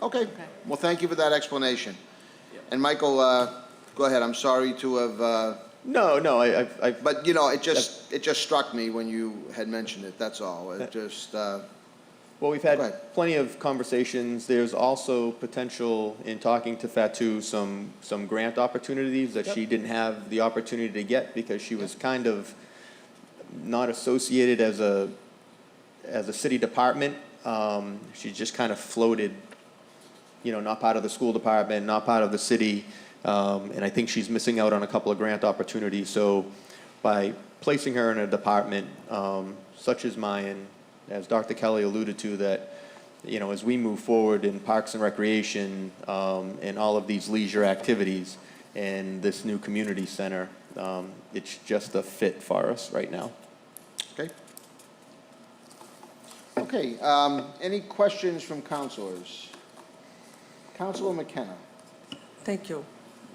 S1: Okay, well, thank you for that explanation. And Michael, go ahead, I'm sorry to have,
S13: No, I
S1: but, it just struck me when you had mentioned it, that's all. It just,
S13: well, we've
S1: Go
S13: had
S1: ahead.
S13: plenty of conversations. There's also potential in talking to Fatu some grant opportunities that she didn't have the opportunity to get because she was kind of not associated as a city department. She just kind of floated, not part of the school department, not part of the city. And I think she's missing out on a couple of grant opportunities. So by placing her in a department such as mine, as Dr. Kelly alluded to, that, as we move forward in Parks and Recreation, and all of these leisure activities and this new community center, it's just a fit for us right now.
S1: Okay. Okay, any questions from councilors? Councilor McKenna.
S14: Thank you,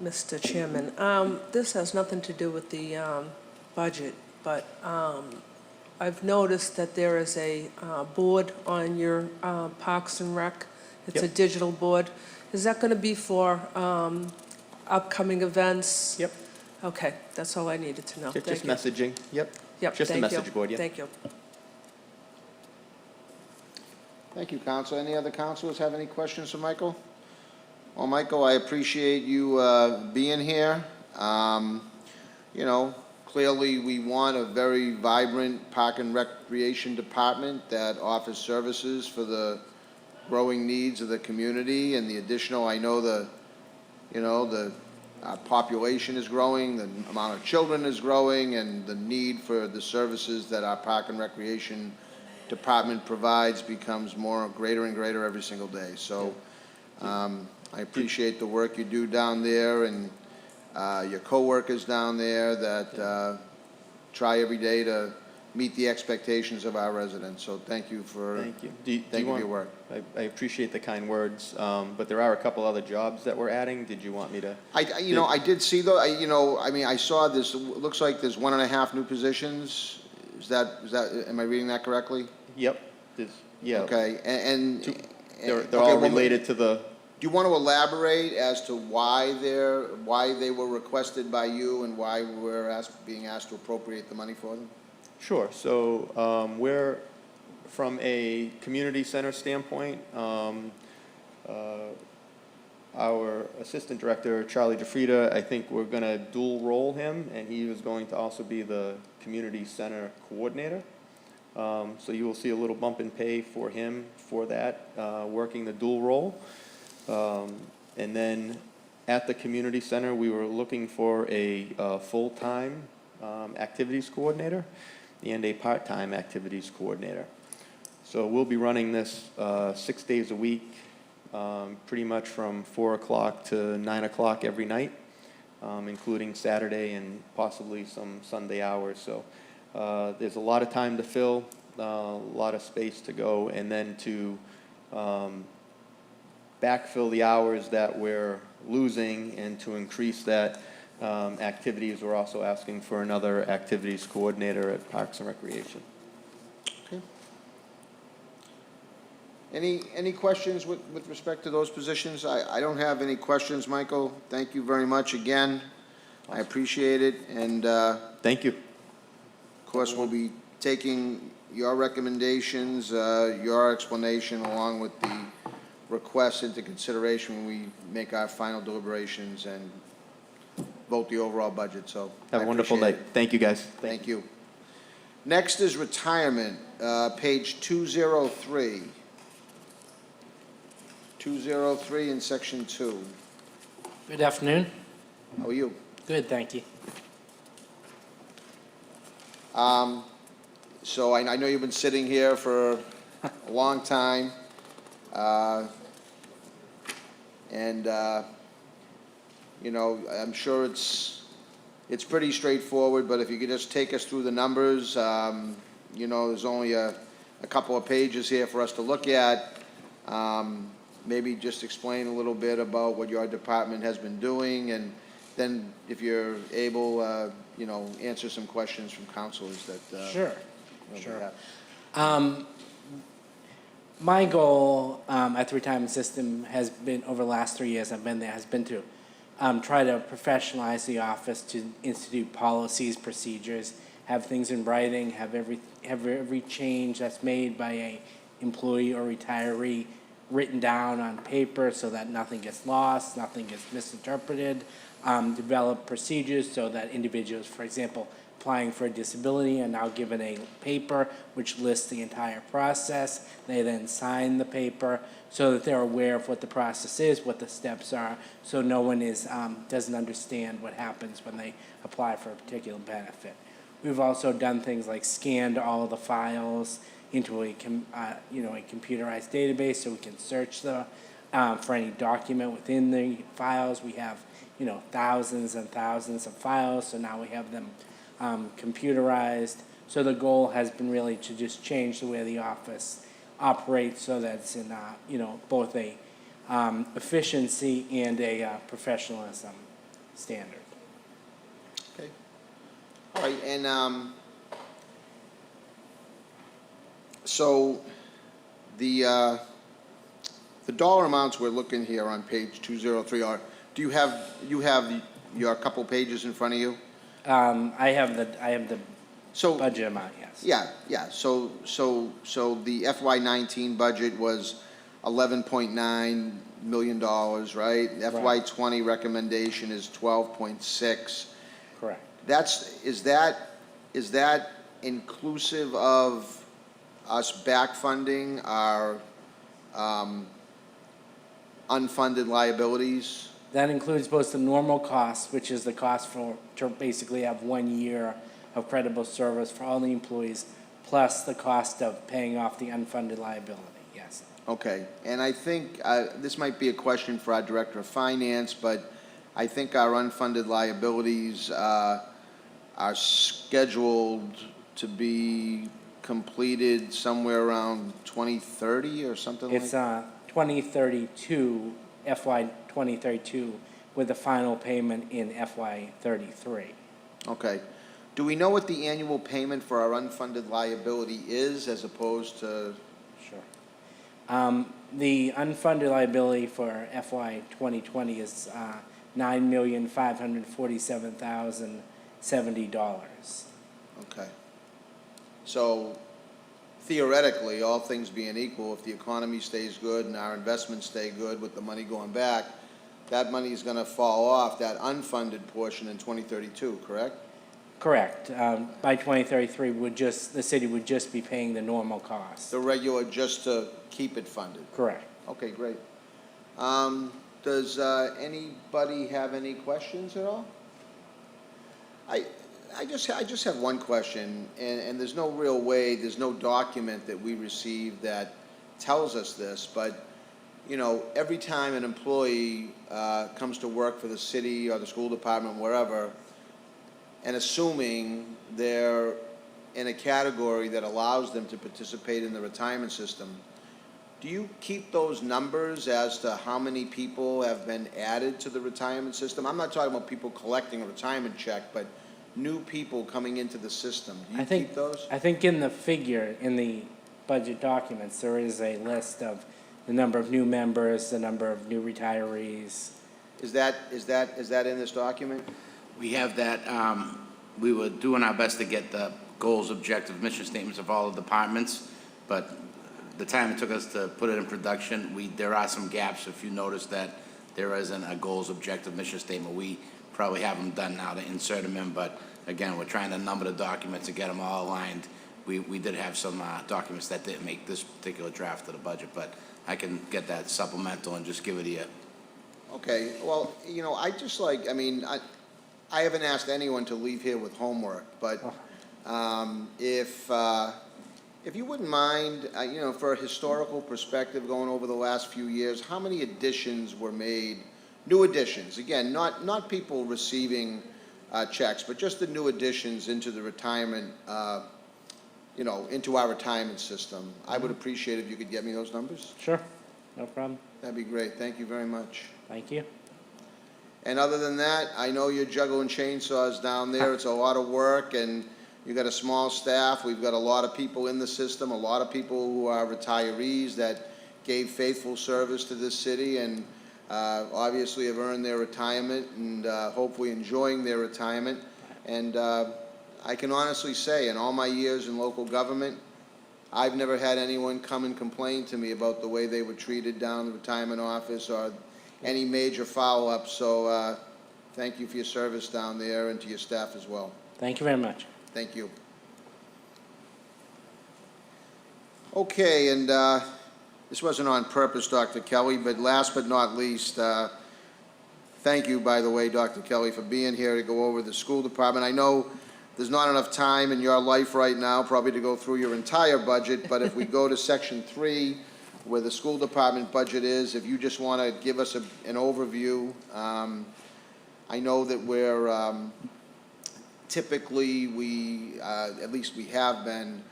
S14: Mr. Chairman. This has nothing to do with the budget, but I've noticed that there is a board on your Parks and Rec. It's a
S13: Yep.
S14: digital board. Is that going to be for upcoming events?
S13: Yep.
S14: Okay, that's all I needed to know.
S13: Just
S14: Thank you.
S13: messaging, yep.
S14: Yep,
S13: Just a
S14: thank you.
S13: message board, yeah.
S14: Thank you.
S1: Thank you, Council. Any other councilors have any questions for Michael? Well, Michael, I appreciate you being here. Clearly, we want a very vibrant Park and Recreation Department that offers services for the growing needs of the community and the additional, I know the population is growing, the amount of children is growing, and the need for the services that our Park and Recreation Department provides becomes greater and greater every single day. So I appreciate the work you do down there, and your coworkers down there that try every day to meet the expectations of our residents. So thank you for
S13: Thank you. Do you
S1: for your work.
S13: I appreciate the kind words, but there are a couple other jobs that we're adding. Did you want me to?
S1: I did see though, I saw this, it looks like there's 1.5 new positions. Is that, am I reading that correctly?
S13: Yep. Yeah.
S1: Okay, and.
S13: They're
S1: okay,
S13: all
S1: well,
S13: related to the.
S1: Do you want to elaborate as to why they were requested by you and why we're being asked to appropriate the money for them?
S13: Sure. So we're, from a community center standpoint, our assistant director, Charlie DeFrida, I think we're going to dual role him, and he is going to also be the community center coordinator. So you will see a little bump in pay for him for that, working the dual role. And then at the community center, we were looking for a full-time activities coordinator and a part-time activities coordinator. So we'll be running this 6 days a week, pretty much from 4 o'clock to 9 o'clock every night, including Saturday and possibly some Sunday hours. So there's a lot of time to fill, a lot of space to go, and then to backfill the hours that we're losing and to increase that activities, we're also asking for another activities coordinator at Parks and Recreation.
S1: Okay. Any questions with respect to those positions? I don't have any questions, Michael. Thank you very much again. I appreciate it, and
S13: thank you.
S1: Of course, we'll be taking your recommendations, your explanation, along with the requests into consideration when we make our final deliberations and vote the overall budget. So
S13: Have a wonderful
S1: appreciate
S13: night.
S1: it.
S13: Thank you, guys.
S1: Thank you. Next is retirement, page 203. 203 in section 2.
S15: Good afternoon.
S1: How are you?
S15: Good, thank you.
S1: So I know you've been sitting here for a long time. I'm sure it's pretty straightforward, but if you could just take us through the numbers, there's only a couple of pages here for us to look at. Maybe just explain a little bit about what your department has been doing, and then if you're able, answer some questions from councilors that.
S15: Sure. My goal at the retirement system has been, over the last 3 years I've been there, has been to try to professionalize the office, to institute policies, procedures, have things in writing, have every change that's made by a employee or retiree written down on paper so that nothing gets lost, nothing gets misinterpreted, develop procedures so that individuals, for example, applying for a disability are now given a paper which lists the entire process. They then sign the paper so that they're aware of what the process is, what the steps are, so no one doesn't understand what happens when they apply for a particular benefit. We've also done things like scanned all of the files into a computerized database so we can search for any document within the files. We have, thousands and thousands of files, so now we have them computerized. So the goal has been really to just change the way the office operates so that it's in, both a efficiency and a professionalism standard.
S1: Okay. All right, and so the dollar amounts we're looking here on page 203 are, you have your couple pages in front of you?
S15: I have the
S1: So,
S15: budget amount, yes.
S1: yeah, so the FY19 budget was $11.9 million, right? FY20 recommendation is 12.6.
S15: Correct.
S1: Is that inclusive of us backfunding our unfunded liabilities?
S15: That includes both the normal costs, which is the cost to basically have 1 year of credible service for all the employees, plus the cost of paying off the unfunded liability, yes.
S1: Okay, and I think this might be a question for our Director of Finance, but I think our unfunded liabilities are scheduled to be completed somewhere around 2030 or something like that?
S15: It's 2032, FY 2032, with the final payment in FY 33.
S1: Okay. Do we know what the annual payment for our unfunded liability is as opposed to?
S15: Sure. The unfunded liability for FY 2020 is $9,547,070.
S1: Okay. So theoretically, all things being equal, if the economy stays good and our investments stay good with the money going back, that money is going to fall off, that unfunded portion in 2032, correct?
S15: Correct. By 2033, the city would just be paying the normal cost.
S1: The regular, just to keep it funded?
S15: Correct.
S1: Okay, great. Does anybody have any questions at all? I just have one question, and there's no real way, there's no document that we receive that tells us this, but, every time an employee comes to work for the city or the school department, wherever, and assuming they're in a category that allows them to participate in the retirement system, do you keep those numbers as to how many people have been added to the retirement system? I'm not talking about people collecting a retirement check, but new people coming into the system. Do you keep those?
S15: I think in the figure, in the budget documents, there is a list of the number of new members, the number of new retirees.
S1: Is that in this document?
S4: We have that, we were doing our best to get the goals, objective, mission statements of all the departments, but the time it took us to put it in production, there are some gaps. If you notice that there isn't a goals, objective, mission statement, we probably have them done now to insert them in, but again, we're trying to number the documents and get them all aligned. We did have some documents that didn't make this particular draft of the budget, but I can get that supplemental and just give it to you.
S1: Okay, well, I haven't asked anyone to leave here with homework, but if you wouldn't mind, for a historical perspective going over the last few years, how many additions were made, new additions? Again, not people receiving checks, but just the new additions into the retirement, into our retirement system. I would appreciate if you could get me those numbers.
S15: Sure, no problem.
S1: That'd be great. Thank you very much.
S15: Thank you.
S1: And other than that, I know you're juggling chainsaws down there. It's a lot of work, and you got a small staff. We've got a lot of people in the system, a lot of people who are retirees that gave faithful service to this city and obviously have earned their retirement and hopefully enjoying their retirement. And I can honestly say, in all my years in local government, I've never had anyone come and complain to me about the way they were treated down in the retirement office or any major follow-up. So thank you for your service down there and to your staff as well.
S15: Thank you very much.
S1: Thank you. Okay, and this wasn't on purpose, Dr. Kelly, but last but not least, thank you, by the way, Dr. Kelly, for being here to go over the school department. I know there's not enough time in your life right now probably to go through your entire budget, but if we go to section 3, where the school department budget is, if you just want to give us an overview. I know that we're, typically, at least we have been,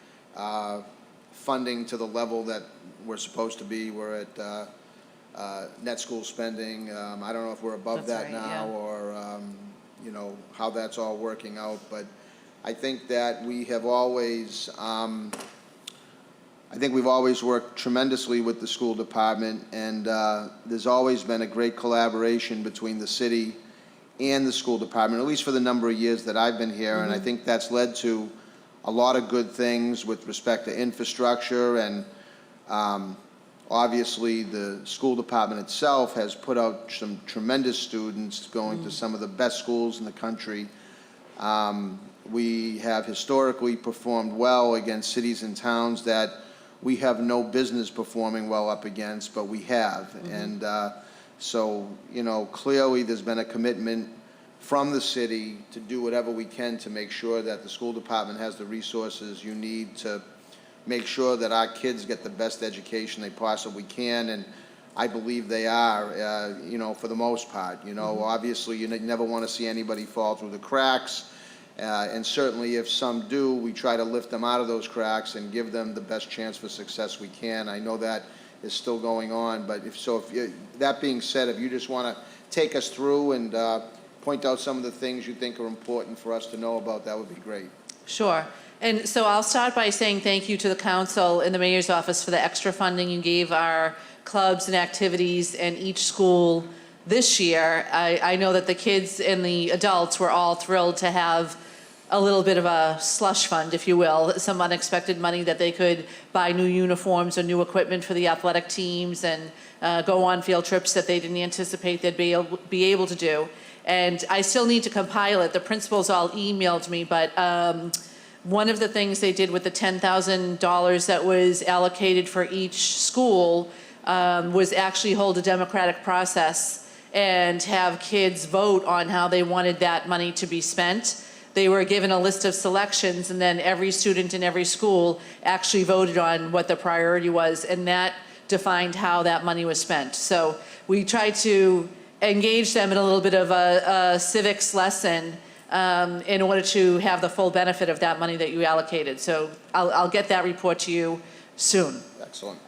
S1: funding to the level that we're supposed to be. We're at net school spending. I don't know if we're above
S2: That's
S1: that
S2: right,
S1: now,
S2: yeah.
S1: or, how that's all working out, but I think that we have always, I think we've always worked tremendously with the school department, and there's always been a great collaboration between the city and the school department, at least for the number of years that I've been here, and I think that's led to a lot of good things with respect to infrastructure, and obviously the school department itself has put out some tremendous students going to some of the best schools in the country. We have historically performed well against cities and towns that we have no business performing well up against, but we have. And so, clearly there's been a commitment from the city to do whatever we can to make sure that the school department has the resources you need to make sure that our kids get the best education they possibly can, and I believe they are, for the most part. Obviously, you never want to see anybody fall through the cracks, and certainly if some do, we try to lift them out of those cracks and give them the best chance for success we can. I know that is still going on, but that being said, if you just want to take us through and point out some of the things you think are important for us to know about, that would be great.
S2: Sure. And so I'll start by saying thank you to the council and the mayor's office for the extra funding you gave our clubs and activities and each school this year. I know that the kids and the adults were all thrilled to have a little bit of a slush fund, if you will, some unexpected money that they could buy new uniforms or new equipment for the athletic teams and go on field trips that they didn't anticipate they'd be able to do. And I still need to compile it. The principals all emailed me, but one of the things they did with the $10,000 that was allocated for each school was actually hold a democratic process and have kids vote on how they wanted that money to be spent. They were given a list of selections, and then every student in every school actually voted on what the priority was, and that defined how that money was spent. So we tried to engage them in a little bit of a civics lesson in order to have the full benefit of that money that you allocated. So I'll get that report to you soon.
S1: Excellent.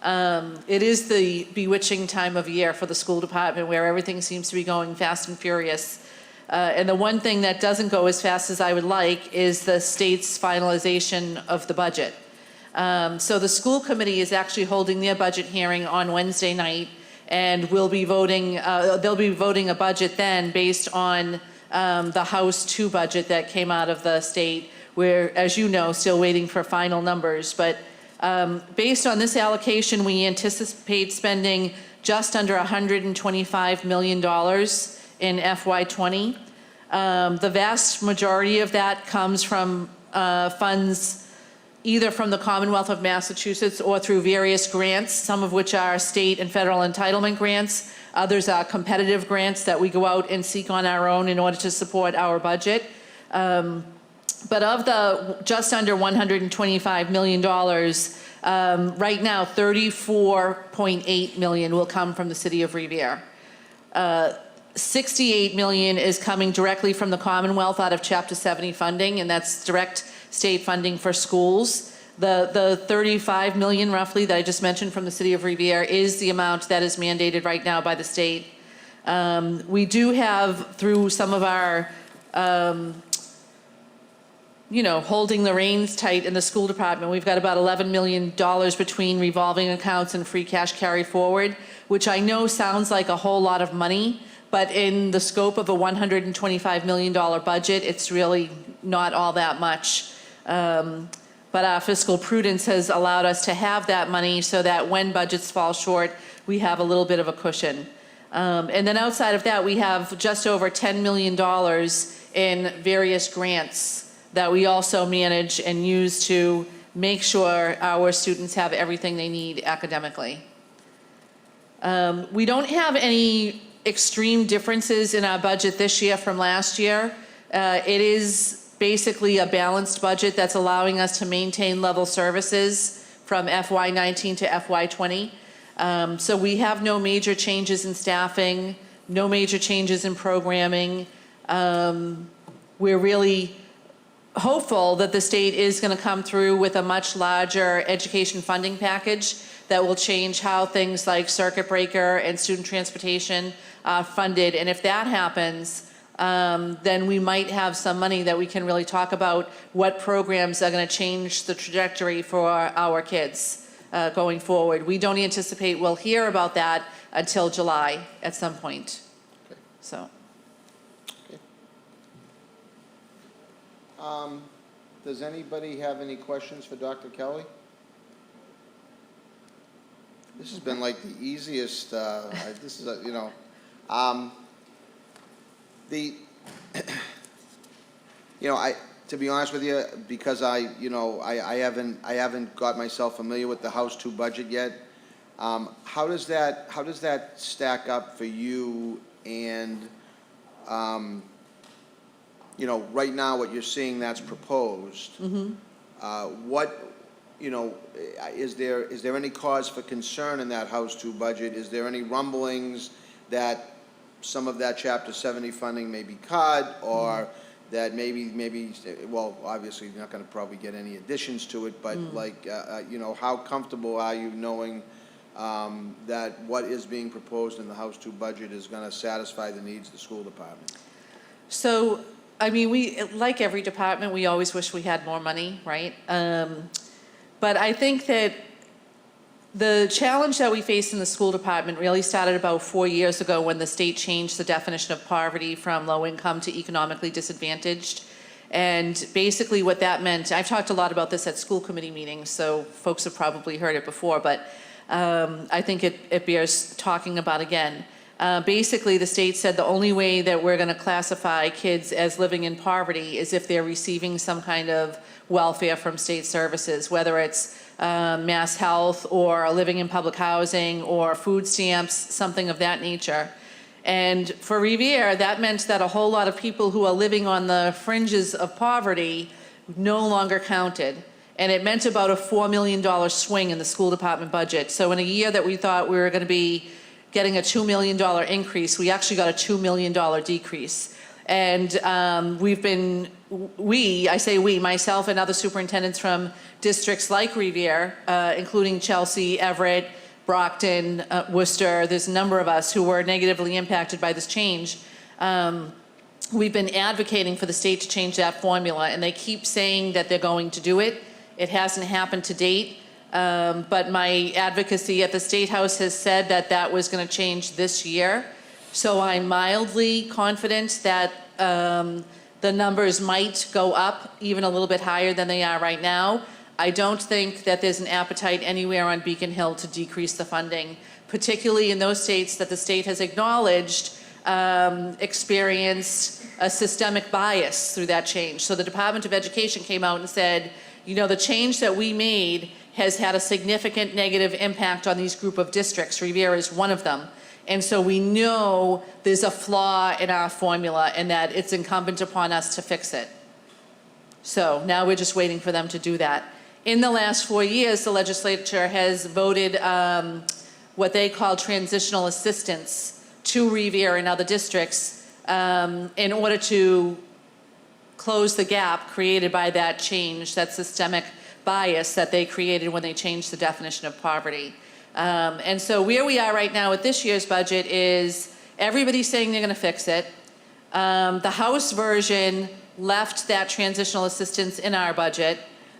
S2: It is the bewitching time of year for the school department where everything seems to be going fast and furious. And the one thing that doesn't go as fast as I would like is the state's finalization of the budget. So the school committee is actually holding their budget hearing on Wednesday night, and we'll be voting, they'll be voting a budget then based on the House 2 budget that came out of the state. We're, as you know, still waiting for final numbers, but based on this allocation, we anticipate spending just under $125 million in FY20. The vast majority of that comes from funds either from the Commonwealth of Massachusetts or through various grants, some of which are state and federal entitlement grants. Others are competitive grants that we go out and seek on our own in order to support our budget. But of the just under $125 million, right now, $34.8 million will come from the city of Revere. $68 million is coming directly from the Commonwealth out of Chapter 70 funding, and that's direct state funding for schools. The $35 million roughly that I just mentioned from the city of Revere is the amount that is mandated right now by the state. We do have, through some of our holding the reins tight in the school department, we've got about $11 million between revolving accounts and free cash carry forward, which I know sounds like a whole lot of money, but in the scope of a $125 million budget, it's really not all that much. But our fiscal prudence has allowed us to have that money so that when budgets fall short, we have a little bit of a cushion. And then outside of that, we have just over $10 million in various grants that we also manage and use to make sure our students have everything they need academically. We don't have any extreme differences in our budget this year from last year. It is basically a balanced budget that's allowing us to maintain level services from FY19 to FY20. So we have no major changes in staffing, no major changes in programming. We're really hopeful that the state is going to come through with a much larger education funding package that will change how things like circuit breaker and student transportation are funded. And if that happens, then we might have some money that we can really talk about what programs are going to change the trajectory for our kids going forward. We don't anticipate we'll hear about that until July at some point.
S1: Okay.
S2: So.
S1: Does anybody have any questions for Dr. Kelly? This has been like the easiest, this is, you know, you know, to be honest with you, because I haven't got myself familiar with the House 2 budget yet. How does that stack up for you? And you know, right now what you're seeing that's proposed. What, you know, is there any cause for concern in that House 2 budget? Is there any rumblings that some of that Chapter 70 funding may be cut, or that maybe, well, obviously you're not going to probably get any additions to it, but like, you know, how comfortable are you knowing that what is being proposed in the House 2 budget is going to satisfy the needs of the school department?
S2: So, I mean, we, like every department, we always wish we had more money, right? But I think that the challenge that we face in the school department really started about 4 years ago when the state changed the definition of poverty from low income to economically disadvantaged. And basically what that meant, I've talked a lot about this at school committee meetings, so folks have probably heard it before, but I think it bears talking about again. Basically, the state said the only way that we're going to classify kids as living in poverty is if they're receiving some kind of welfare from state services, whether it's mass health or living in public housing or food stamps, something of that nature. And for Revere, that meant that a whole lot of people who are living on the fringes of poverty no longer counted. And it meant about a $4 million swing in the school department budget. So in a year that we thought we were going to be getting a $2 million increase, we actually got a $2 million decrease. And I say we, myself and other superintendents from districts like Revere, including Chelsea, Everett, Brockton, Worcester, there's a number of us who were negatively impacted by this change. We've been advocating for the state to change that formula, and they keep saying that they're going to do it. It hasn't happened to date. But my advocacy at the State House has said that that was going to change this year. So I'm mildly confident that the numbers might go up even a little bit higher than they are right now. I don't think that there's an appetite anywhere on Beacon Hill to decrease the funding, particularly in those states that the state has acknowledged experienced a systemic bias through that change. So the Department of Education came out and said, you know, the change that we made has had a significant negative impact on these group of districts. Revere is one of them. And so we know there's a flaw in our formula and that it's incumbent upon us to fix it. So now we're just waiting for them to do that. In the last 4 years, the legislature has voted what they call transitional assistance to Revere and other districts in order to close the gap created by that change, that systemic bias that they created when they changed the definition of poverty. And so where we are right now with this year's budget is everybody's saying they're going to fix it. The House version left that transitional assistance in our budget.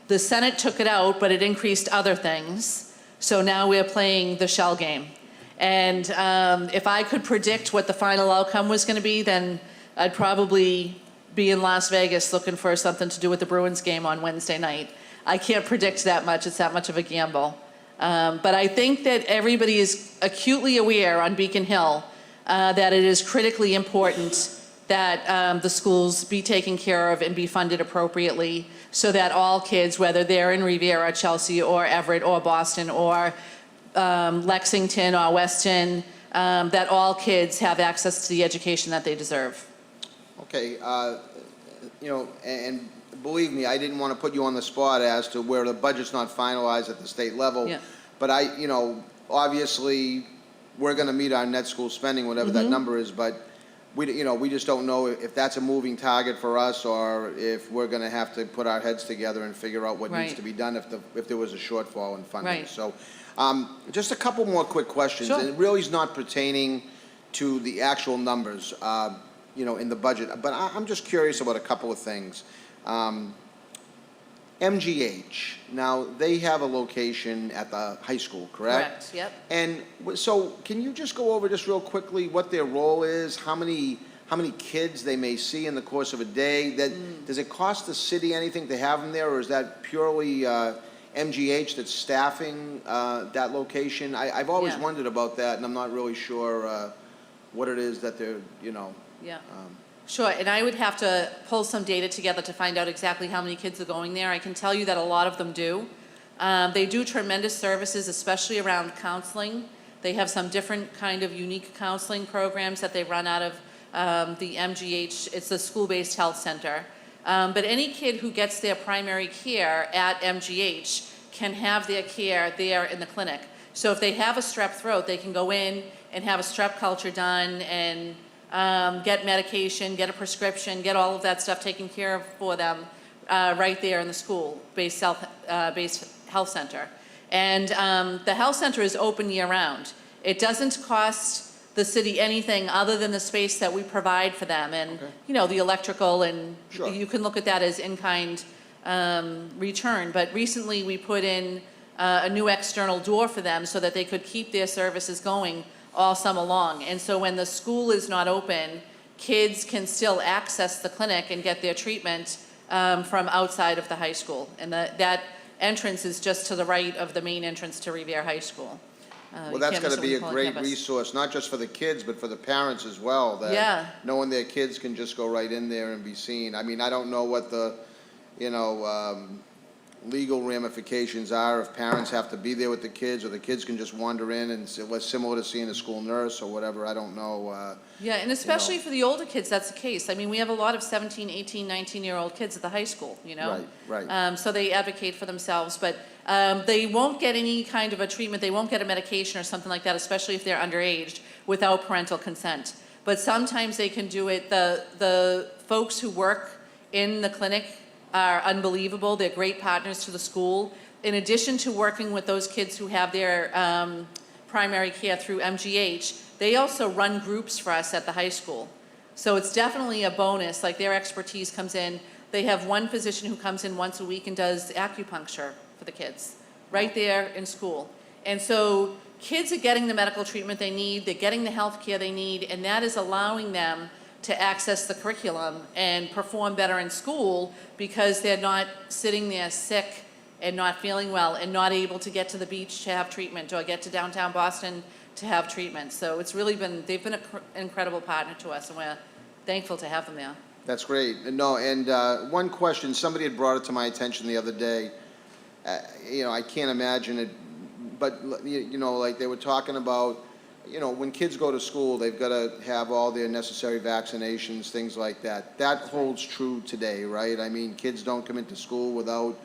S2: The Senate took it out, but it increased other things. So now we're playing the shell game. And if I could predict what the final outcome was going to be, then I'd probably be in Las Vegas looking for something to do with the Bruins game on Wednesday night. I can't predict that much. It's that much of a gamble. But I think that everybody is acutely aware on Beacon Hill that it is critically important that the schools be taken care of and be funded appropriately so that all kids, whether they're in Revere or Chelsea or Everett or Boston or Lexington or Weston, that all kids have access to the education that they deserve.
S1: Okay, you know, and believe me, I didn't want to put you on the spot as to where the budget's not finalized at the state level.
S2: Yeah.
S1: But you know, obviously, we're going to meet our net school spending, whatever that number is, but you know, we just don't know if that's a moving target for us, or if we're going to have to put our heads together and figure out what needs
S2: Right.
S1: to be done if there was a shortfall in funding.
S2: Right.
S1: So, just a couple more quick questions.
S2: Sure.
S1: And it really is not pertaining to the actual numbers, you know, in the budget, but I'm just curious about a couple of things. MGH, now, they have a location at the high school, correct?
S2: Correct, yep.
S1: And so, can you just go over just real quickly what their role is, how many kids they may see in the course of a day? Does it cost the city anything to have them there, or is that purely MGH that's staffing that location? I've always
S2: Yeah.
S1: wondered about that, and I'm not really sure what it is that they're, you know.
S2: Yeah. Sure, and I would have to pull some data together to find out exactly how many kids are going there. I can tell you that a lot of them do. They do tremendous services, especially around counseling. They have some different kind of unique counseling programs that they run out of the MGH. It's the school-based health center. But any kid who gets their primary care at MGH can have their care there in the clinic. So if they have a strep throat, they can go in and have a strep culture done and get medication, get a prescription, get all of that stuff taken care of for them right there in the school-based health center. And the health center is open year-round. It doesn't cost the city anything other than the space that we provide for them, and you know, the electrical, and
S1: Sure.
S2: you can look at that as in-kind return. But recently we put in a new external door for them so that they could keep their services going all summer long. And so when the school is not open, kids can still access the clinic and get their treatment from outside of the high school. And that entrance is just to the right of the main entrance to Revere High School.
S1: Well,
S2: You
S1: that's
S2: can't
S1: going
S2: miss
S1: to
S2: it
S1: be
S2: when
S1: a
S2: you call it
S1: great
S2: campus.
S1: resource, not just for the kids, but for the parents as well. That
S2: Yeah.
S1: knowing their kids can just go right in there and be seen. I mean, I don't know what the, you know, legal ramifications are if parents have to be there with the kids, or the kids can just wander in, and it was similar to seeing a school nurse or whatever. I don't know.
S2: Yeah, and especially for the older kids, that's the case. I mean, we have a lot of 17, 18, 19-year-old kids at the high school, you know?
S1: Right.
S2: So they advocate for themselves, but they won't get any kind of a treatment, they won't get a medication or something like that, especially if they're underage, without parental consent. But sometimes they can do it. The folks who work in the clinic are unbelievable. They're great partners to the school. In addition to working with those kids who have their primary care through MGH, they also run groups for us at the high school. So it's definitely a bonus, like their expertise comes in. They have one physician who comes in once a week and does acupuncture for the kids, right there in school. And so kids are getting the medical treatment they need, they're getting the health care they need, and that is allowing them to access the curriculum and perform better in school because they're not sitting there sick and not feeling well and not able to get to the beach to have treatment or get to downtown Boston to have treatment. So it's really been, they've been an incredible partner to us, and we're thankful to have them there.
S1: That's great. No, and one question, somebody had brought it to my attention the other day. You know, I can't imagine it, but, you know, like they were talking about, you know, when kids go to school, they've got to have all their necessary vaccinations, things like that. That holds true today, right? I mean, kids don't come into school without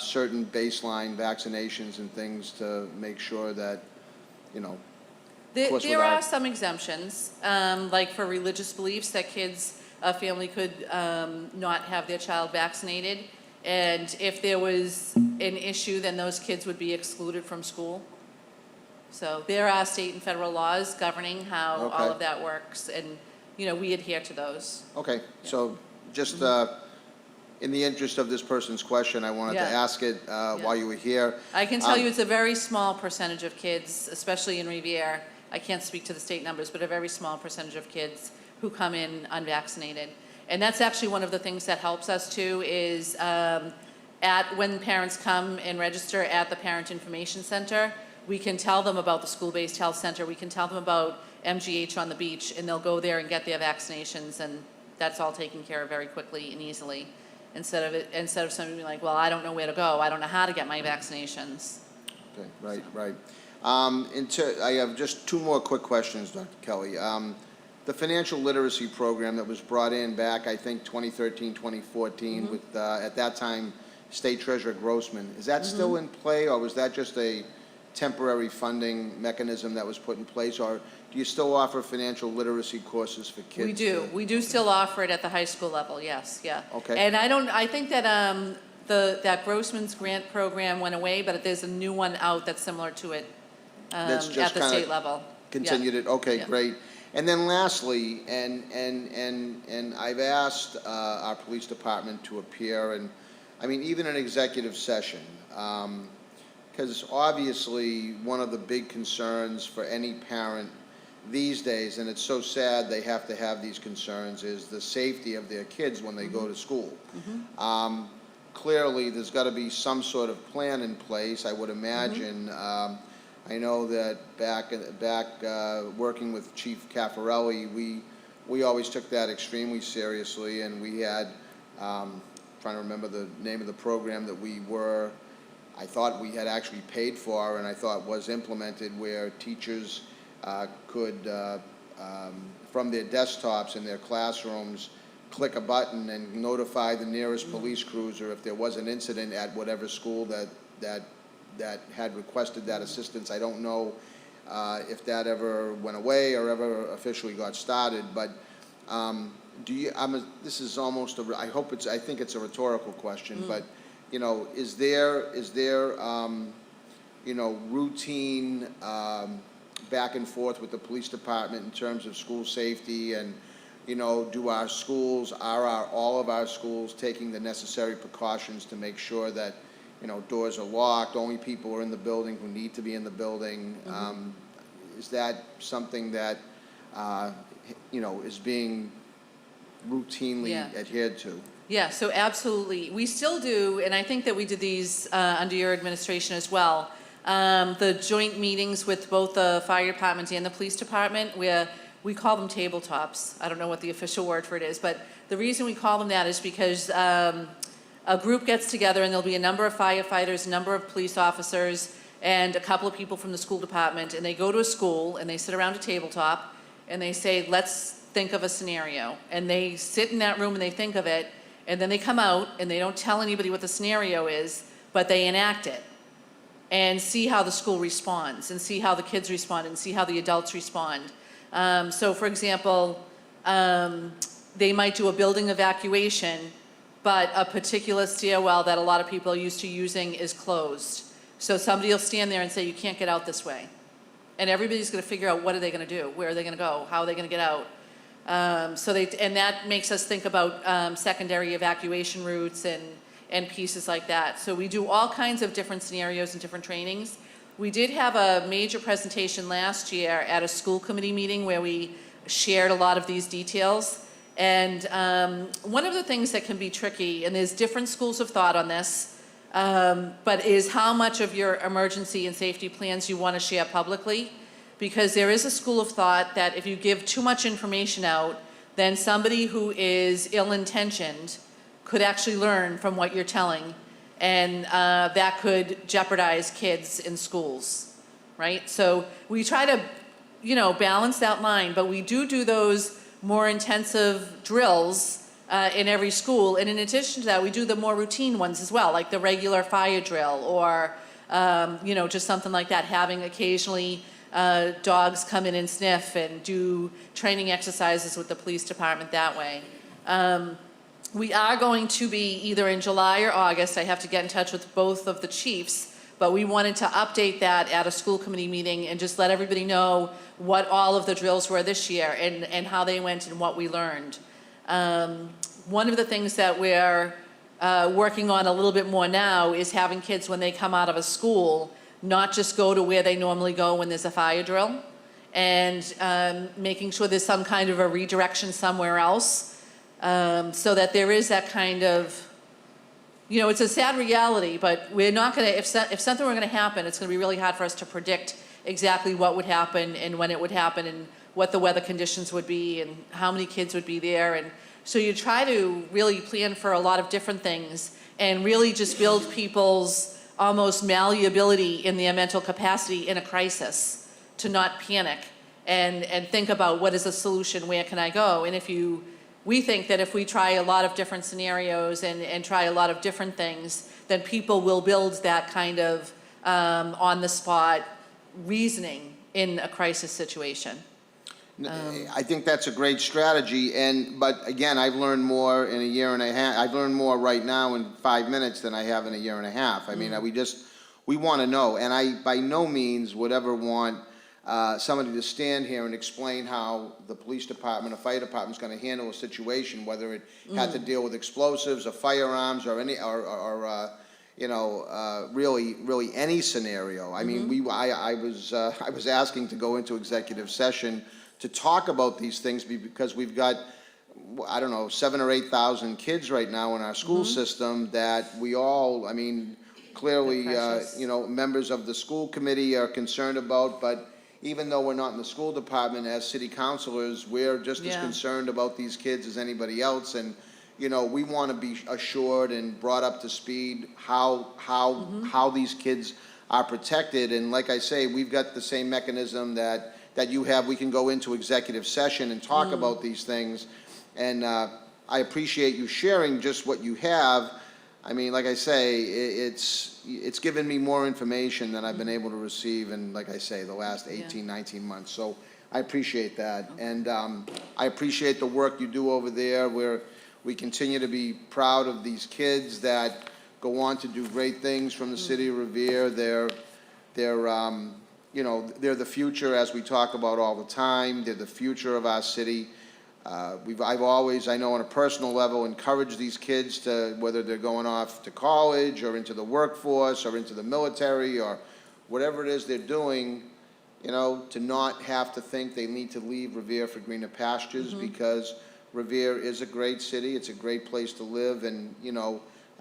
S1: certain baseline vaccinations and things to make sure that, you know,
S2: There are some exemptions, like for religious beliefs, that a family could not have their child vaccinated. And if there was an issue, then those kids would be excluded from school. So there are state and federal laws governing how all of that works, and, you know, we adhere to those.
S1: Okay, so just in the interest of this person's question, I wanted to ask it while you were here.
S2: I can tell you it's a very small percentage of kids, especially in Revere. I can't speak to the state numbers, but a very small percentage of kids who come in unvaccinated. And that's actually one of the things that helps us too, is when parents come and register at the Parent Information Center, we can tell them about the school-based health center, we can tell them about MGH on the beach, and they'll go there and get their vaccinations, and that's all taken care of very quickly and easily. Instead of somebody being like, well, I don't know where to go, I don't know how to get my vaccinations.
S1: Okay, right. I have just two more quick questions, Dr. Kelly. the financial literacy program that was brought in back, I think, 2013, 2014, with, at that time, State Treasurer Grossman. Is that still in play, or was that just a temporary funding mechanism that was put in place? Or do you still offer financial literacy courses for kids?
S2: We do. We do still offer it at the high school level, yes, yeah.
S1: Okay.
S2: And I think that that Grossman's grant program went away, but there's a new one out that's similar to it
S1: That's
S2: at
S1: just
S2: the
S1: kinda
S2: state level.
S1: Continued it, okay,
S2: Yeah.
S1: great. And then lastly, and I've asked our police department to appear, and, I mean, even an executive session, because obviously, one of the big concerns for any parent these days, and it's so sad they have to have these concerns, is the safety of their kids when they go to school. Clearly, there's got to be some sort of plan in place, I would imagine. I know that back working with Chief Caffarelli, we always took that extremely seriously, and we had, trying to remember the name of the program that I thought we had actually paid for, and I thought was implemented, where teachers could, from their desktops in their classrooms, click a button and notify the nearest police cruiser if there was an incident at whatever school that had requested that assistance. I don't know if that ever went away or ever officially got started, but this is almost I think it's a rhetorical question, but, you know, is there you know, routine back and forth with the police department in terms of school safety, and, you know, are all of our schools taking the necessary precautions to make sure that, you know, doors are locked, only people are in the building who need to be in the building? Is that something that, you know, is being routinely adhered to?
S2: Yeah, so absolutely. We still do, and I think that we did these under your administration as well. The joint meetings with both the fire department and the police department, where we call them tabletops. I don't know what the official word for it is, but the reason we call them that is because a group gets together, and there'll be a number of firefighters, a number of police officers, and a couple of people from the school department, and they go to a school, and they sit around a tabletop, and they say, let's think of a scenario. And they sit in that room, and they think of it, and then they come out, and they don't tell anybody what the scenario is, but they enact it, and see how the school responds, and see how the kids respond, and see how the adults respond. So, for example, they might do a building evacuation, but a particular stairwell that a lot of people are used to using is closed. So somebody will stand there and say, you can't get out this way. And everybody's going to figure out, what are they going to do? Where are they going to go? How are they going to get out? And that makes us think about secondary evacuation routes and pieces like that. So we do all kinds of different scenarios and different trainings. We did have a major presentation last year at a school committee meeting where we shared a lot of these details. And one of the things that can be tricky, and there's different schools of thought on this, but is how much of your emergency and safety plans you want to share publicly. Because there is a school of thought that if you give too much information out, then somebody who is ill-intentioned could actually learn from what you're telling, and that could jeopardize kids in schools, right? So we try to, you know, balance that line, but we do those more intensive drills in every school, and in addition to that, we do the more routine ones as well, like the regular fire drill, or you know, just something like that, having occasionally dogs come in and sniff, and do training exercises with the police department that way. We are going to be either in July or August, I have to get in touch with both of the chiefs, but we wanted to update that at a school committee meeting and just let everybody know what all of the drills were this year, and how they went, and what we learned. One of the things that we're working on a little bit more now is having kids, when they come out of a school, not just go to where they normally go when there's a fire drill, and making sure there's some kind of a redirection somewhere else, so that there is that kind of, you know, it's a sad reality, but we're not going to, if something were going to happen, it's going to be really hard for us to predict exactly what would happen, and when it would happen, and what the weather conditions would be, and how many kids would be there. And so you try to really plan for a lot of different things, and really just build people's almost malleability in their mental capacity in a crisis, to not panic, and think about what is the solution, where can I go? And we think that if we try a lot of different scenarios and try a lot of different things, then people will build that kind of on-the-spot reasoning in a crisis situation.
S1: I think that's a great strategy, but again, I've learned more in a year and a half. I've learned more right now in 5 minutes than I have in a year and a half. I mean, we want to know, and I by no means would ever want somebody to stand here and explain how the police department or fire department is going to handle a situation, whether it had to deal with explosives or firearms or any really any scenario. I mean, I was asking to go into executive session to talk about these things because we've got, I don't know, 7,000 or 8,000 kids right now in our school system that we all, I mean, clearly, members of the school committee are concerned about, but even though we're not in the school department as city councilors, we're just as concerned about these kids as anybody else. And, we want to be assured and brought up to speed how these kids are protected. And like I say, we've got the same mechanism that you have. We can go into executive session and talk about these things. And I appreciate you sharing just what you have. I mean, like I say, it's given me more information than I've been able to receive in, like I say, the last 18, 19 months. So I appreciate that. And I appreciate the work you do over there, where we continue to be proud of these kids that go on to do great things from the city of Revere. They're the future, as we talk about all the time. They're the future of our city. I've always, I know on a personal level, encouraged these kids to, whether they're going off to college or into the workforce or into the military or whatever it is they're doing, to not have to think they need to leave Revere for greener pastures, because Revere is a great city. It's a great place to live. And,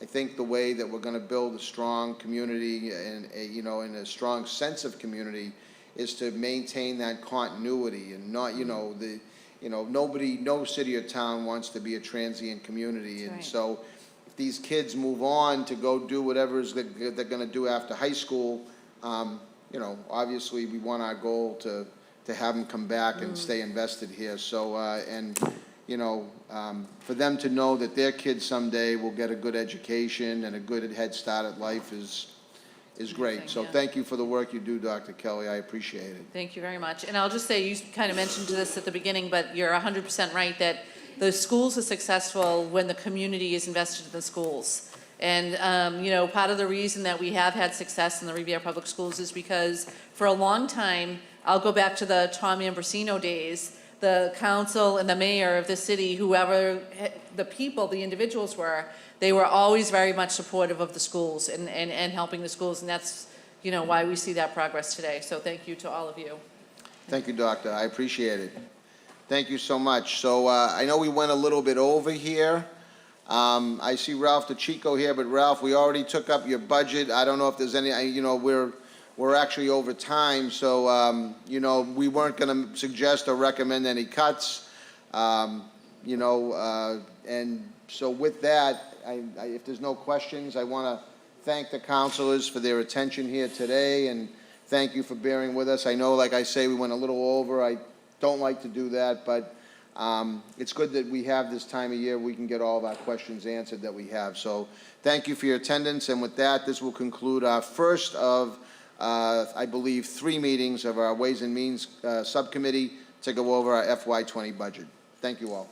S1: I think the way that we're going to build a strong community and and a strong sense of community is to maintain that continuity and not, no city or town wants to be a transient community. And so if these kids move on to go do whatever it is they're going to do after high school, obviously we want our goal to have them come back and stay invested here. So, for them to know that their kids someday will get a good education and a good head start at life is great. So thank you for the work you do, Dr. Kelly. I appreciate it.
S2: Thank you very much. And I'll just say, you kind of mentioned this at the beginning, but you're 100% right that the schools are successful when the community is invested in the schools. And, part of the reason that we have had success in the Revere Public Schools is because for a long time, I'll go back to the Tom Ambrosino days, the council and the mayor of the city, whoever the people, the individuals were, they were always very much supportive of the schools and helping the schools, and that's, why we see that progress today. So thank you to all of you.
S1: Thank you, Doctor. I appreciate it. Thank you so much. So I know we went a little bit over here. I see Ralph DeChico here, but Ralph, we already took up your budget. I don't know if there's any, we're actually over time, so, we weren't going to suggest or recommend any cuts, and so with that, if there's no questions, I want to thank the councilors for their attention here today, and thank you for bearing with us. I know, like I say, we went a little over. I don't like to do that, but it's good that we have this time of year we can get all of our questions answered that we have. So thank you for your attendance, and with that, this will conclude our first of I believe 3 meetings of our Ways and Means Subcommittee to go over our FY20 budget. Thank you all.